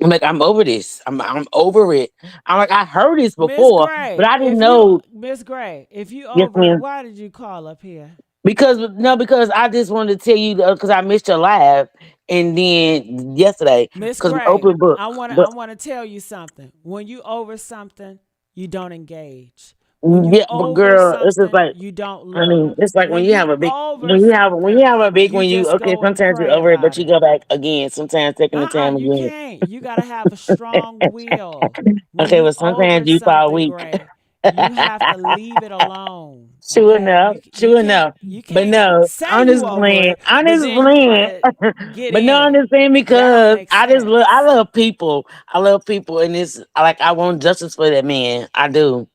I'm like, I'm over this. I'm over it. I'm like, I heard this Miss before, but Gray, I didn't if you, know. Miss Gray, if you Yes, over it, ma'am. why did you call up here? Because no, because I just wanted to tell you because I missed your live, and then yesterday Miss because Gray, open book. I But want to tell you something. When you over something, you don't engage. When you yeah, but over girl, it's just something, like you don't I look. mean, it's like when When you you have a big over when you something, have a big you when you just okay, go and sometimes you're pray over it, but about you it. go back again. Sometimes taking the time You again. can't. You got to have a strong will. When Okay, you but over sometimes you fall something, weak. Gray, you have to leave it alone. True Okay? enough, You true can't enough. you But can't no, say I'm you just over playing. it, I'm but just then you want playing. to get But no, I'm in. just saying That don't because make I sense. love people. I love people, and it's like I want justice for that man. I do.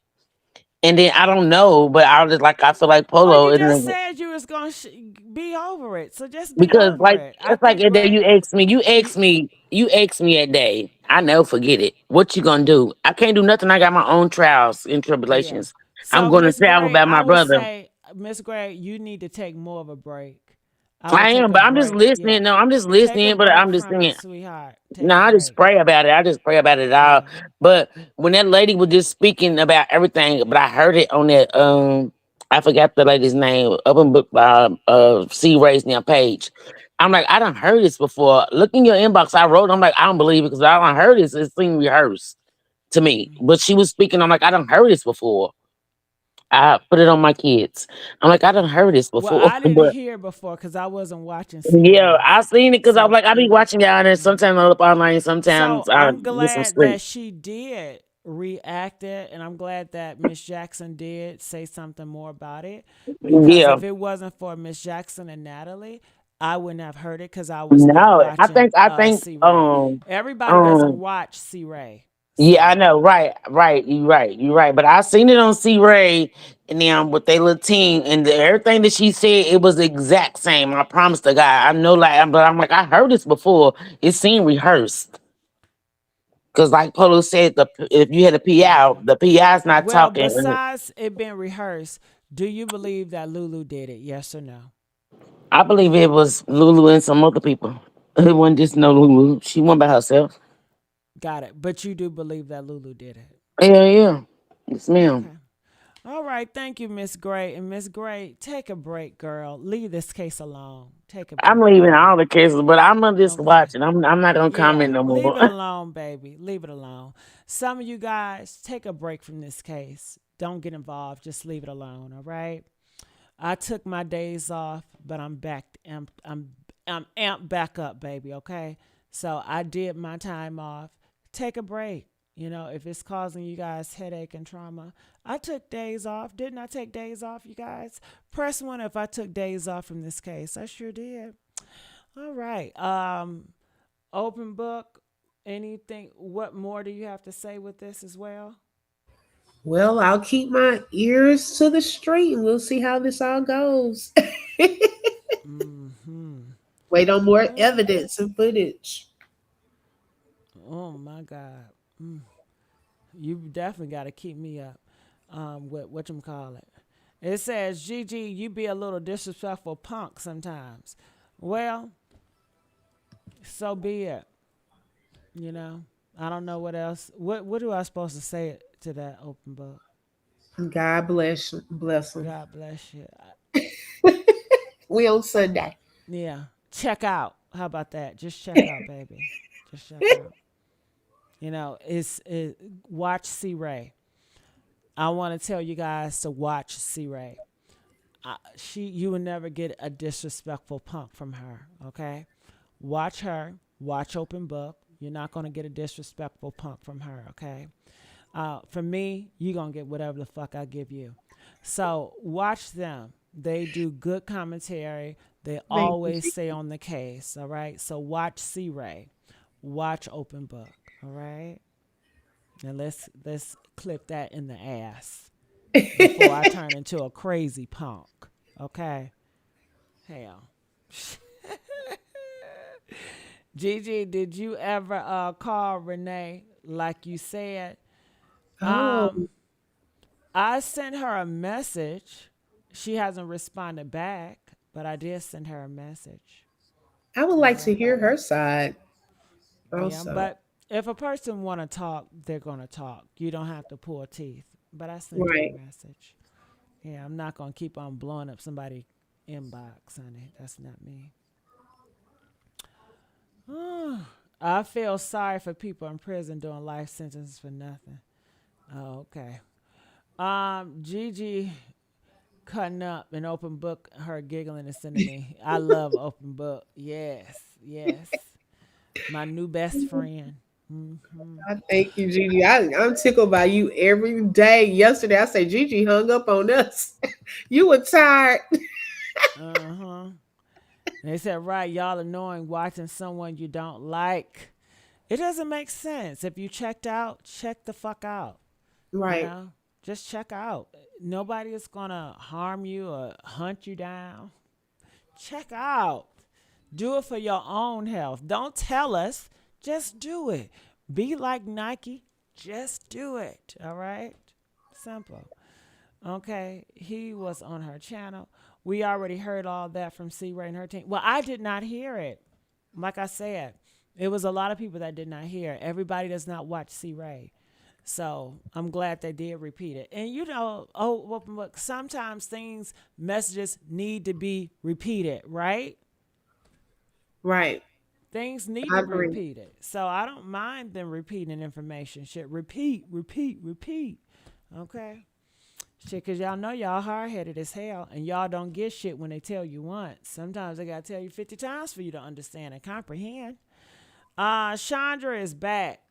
And then I don't know, but I was just like I feel like Well, Polo you just isn't said you was going to be over it. So just be because over like it. I it's like think, a day Gray, you you ask me a day. I know, forget it. What you gonna do? I can't do nothing. I got my own trials and yeah. tribulations. I'm So, gonna Miss travel Gray, by I my would brother. say, Miss Gray, you need to take more of a break. I would I take am, a but I'm just break. listening. Yeah. No, I'm just Take a listening, but break I'm just from it, saying. sweetheart. Take No, a I just break. pray about it. I just pray about it all. Yeah. But when that lady was just speaking about everything, but I heard it on that I forgot the lady's name, open book by C Ray's now page. I'm like, I done heard this before. Look in your inbox. I wrote, I'm like, I don't believe it because I done heard this. It seemed rehearsed to me. Mhm. But she was speaking, I'm like, I done heard this before. I put it on my kids. I'm like, I done heard this Well, before. I didn't But hear before because I wasn't watching yeah, C-Rays. I seen it because I was So, like, I be watching y'all and mhm. sometimes I look online, sometimes So I I'm get some glad sleep. that she did react it, and I'm glad that Miss Jackson did say something more about it. Because Yeah. if it wasn't for Miss Jackson and Natalie, I wouldn't have heard it because I was not No, watching I think C Ray. um Everybody doesn't um watch C Ray. Yeah, I So know. Right, right. You right. You right. But I seen it on C Ray and them with their little team, and everything that she said, it was the exact same. I promise to God. I know, like, but I'm like, I heard this before. It seemed rehearsed. Cause like Polo said, if you had a PI, yeah. the PI's not Well, talking. And besides it being rehearsed, do you believe that Lulu did it? Yes or no? I believe it was Lulu and some other people. It wasn't just no Lulu. She went by herself. Got it. But you do believe that Lulu did it. Yeah, yeah. Yes, ma'am. Okay. All right. Thank you, Miss Gray. And Miss Gray, take a break, girl. Leave this case alone. Take a I'm break, leaving all baby. the cases, but I'm gonna just Okay. watch it. I'm not gonna comment Yeah, no leave more. it alone, baby. Leave it alone. Some of you guys, take a break from this case. Don't get involved. Just leave it alone, all right? I took my days off, but I'm back. I'm amped back up, baby. Okay, so I did my time off. Take a break. You know, if it's causing you guys headache and trauma, I took days off. Didn't I take days off, you guys? Press one if I took days off from this case. I sure did. All right. Open book. Anything? What more do you have to say with this as well? Well, I'll keep my ears to the street. We'll see how this all goes. Hmm. Wait on more Oh, evidence and footage. oh my God. Mm. You definitely got to keep me up. With what you call it. It says, Gigi, you be a little disrespectful punk sometimes. Well, so be it. You know, I don't know what else. What do I supposed to say to that open book? God bless them. God bless you. We on Sunday. Yeah, check out. How about that? Just check out, baby. Just check out. You know, watch C Ray. I want to tell you guys to watch C Ray. You will never get a disrespectful punk from her. Okay, watch her. Watch open book. You're not gonna get a disrespectful punk from her. Okay. From me, you're gonna get whatever the fuck I give you. So watch them. They do good commentary. They Thank you. always stay on the case. All right. So watch C Ray. Watch open book. All right. And let's clip that in the ass before I turn into a crazy punk. Okay. Hell. Gigi, did you ever call Renee like you said? Oh, Um, I sent her a message. She hasn't responded back, but I did send her a message. I would All like to right. hear her side Yeah, also. but if a person want to talk, they're gonna talk. You don't have to pull teeth. But I sent her a Right. message. Yeah, I'm not gonna keep on blowing up somebody inbox, honey. That's not me. I feel sorry for people in prison doing life sentences for nothing. Oh, okay. Gigi cutting up an open book, her giggling and sending me. I love open book. Yes, yes. My new best friend. Hmm. I thank you, Gigi. I'm tickled by you every day. Yesterday, I say Gigi hung up on us. You were tired. Uh-huh. They said, right, y'all annoying watching someone you don't like. It doesn't make sense. If you checked out, check the fuck out. You Right. know? Just check out. Nobody is gonna harm you or hunt you down. Check out. Do it for your own health. Don't tell us. Just do it. Be like Nike. Just do it. All right? Simple. Okay. He was on her channel. We already heard all that from C Ray and her team. Well, I did not hear it. Like I said, it was a lot of people that did not hear. Everybody does not watch C Ray. So I'm glad they did repeat it. And you know, oh, look, sometimes things, messages need to be repeated, right? Right. Things need I to be agree. repeated. So I don't mind them repeating information. Shit, repeat, repeat, repeat. Okay? Shit, because y'all know y'all hard headed as hell and y'all don't get shit when they tell you once. Sometimes they got to tell you 50 times for you to understand and comprehend. Chandra is back.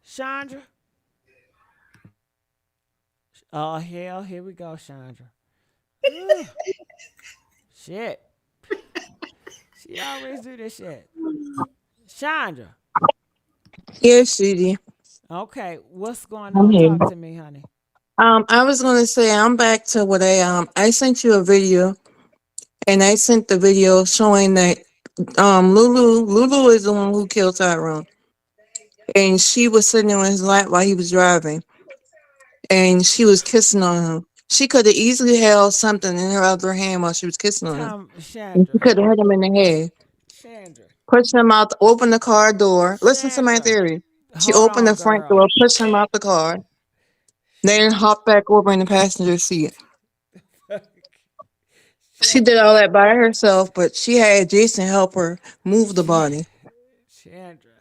Chandra. Oh, hell, here we go, Chandra. Ugh, shit. She always do this shit. Chandra. Yes, Gigi. Okay, what's going I'm on? here. Talk to me, honey. I was gonna say I'm back to what I sent you a video and I sent the video showing that Lulu is the one who killed Tyrone. And she was sitting on his lap while he was driving and she was kissing on him. She could have easily held something in her other hand while she was kissing on him. Tom, And she Chandra, could have hit him in the head. Chandra, Push him out, open the car door. Listen to my Chandra. theory. She Hold opened on, the front girl. door, pushed him out the car, then Chandra, hopped back over in the passenger seat. She did Chandra, all that by herself, but she had Jason help her move the Ch- body. Chandra,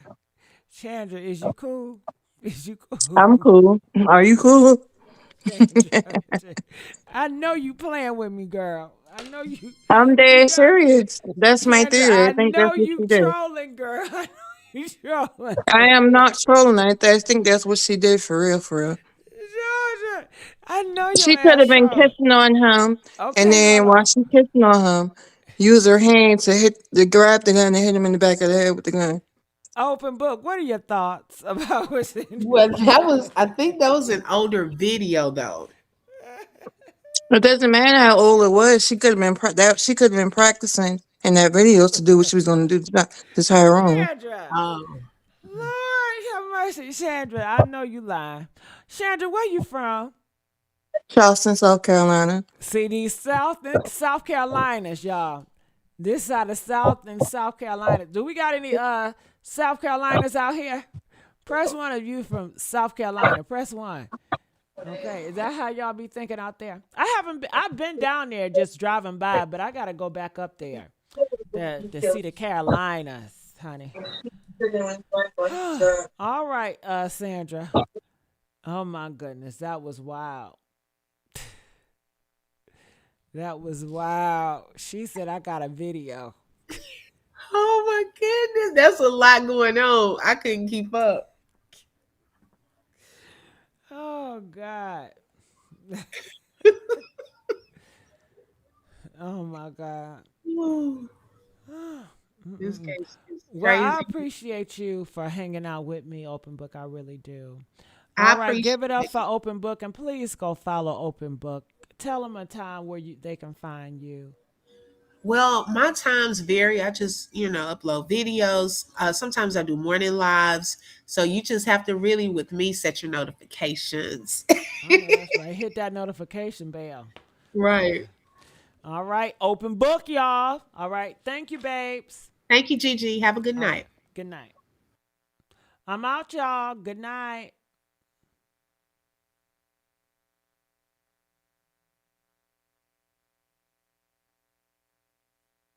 Chandra. Is you cool? Is you cool? I'm cool. Are you cool? Chandra, I know you playing with me, girl. I know you. I'm You dead got me, serious. That's my Chandra. theory. I I think that's know what you she did. trolling, girl. I know you trolling. I am not trolling. I think that's what she did for real, for real. Georgia, I know your She could ass have been trolling. kissing on him, and Okay, hold then while on. she kissing on him, use her hand to grab the gun and hit him in the back of the head with the gun. Open book. What are your thoughts about what's in Well, that was, I think that was an older video though. It doesn't matter how old it was. She could have been she could have been practicing in that video to do what she was going to do to Tyrone. Sandra? Oh, Lord have mercy, Sandra. I know you lying. Sandra, where you from? Charleston, South Carolina. See these South Carolinas, y'all. This side of South and South Carolina. Do we got any South Carolinas out here? Press one of you from South Carolina. Press one. Okay, is that how y'all be thinking out there? I haven't. I've been down there just driving by, but I gotta go back up there to see the Carolinas, honey. All right, Sandra. Oh my goodness, that was wild. That was wild. She said I got a video. oh my goodness, that's a lot going on. I couldn't keep up. Oh God. Oh my God. Ooh, this Mm-mm-mm. case is Well, I crazy. appreciate you for hanging out with me, Open Book. I really do. I All right, appreciate give it up it. for Open Book, and please go follow Open Book. Tell them a time where they can find you. Well, my times vary. I just, upload videos. Sometimes I do morning lives. So you just have to really, with me, set your notifications. I know that's right. Hit that notification bell. Right. All right, Open Book, y'all. All right, thank you, babes. Thank you, Gigi. Have a good All right, night. good night. I'm out, y'all. Good night.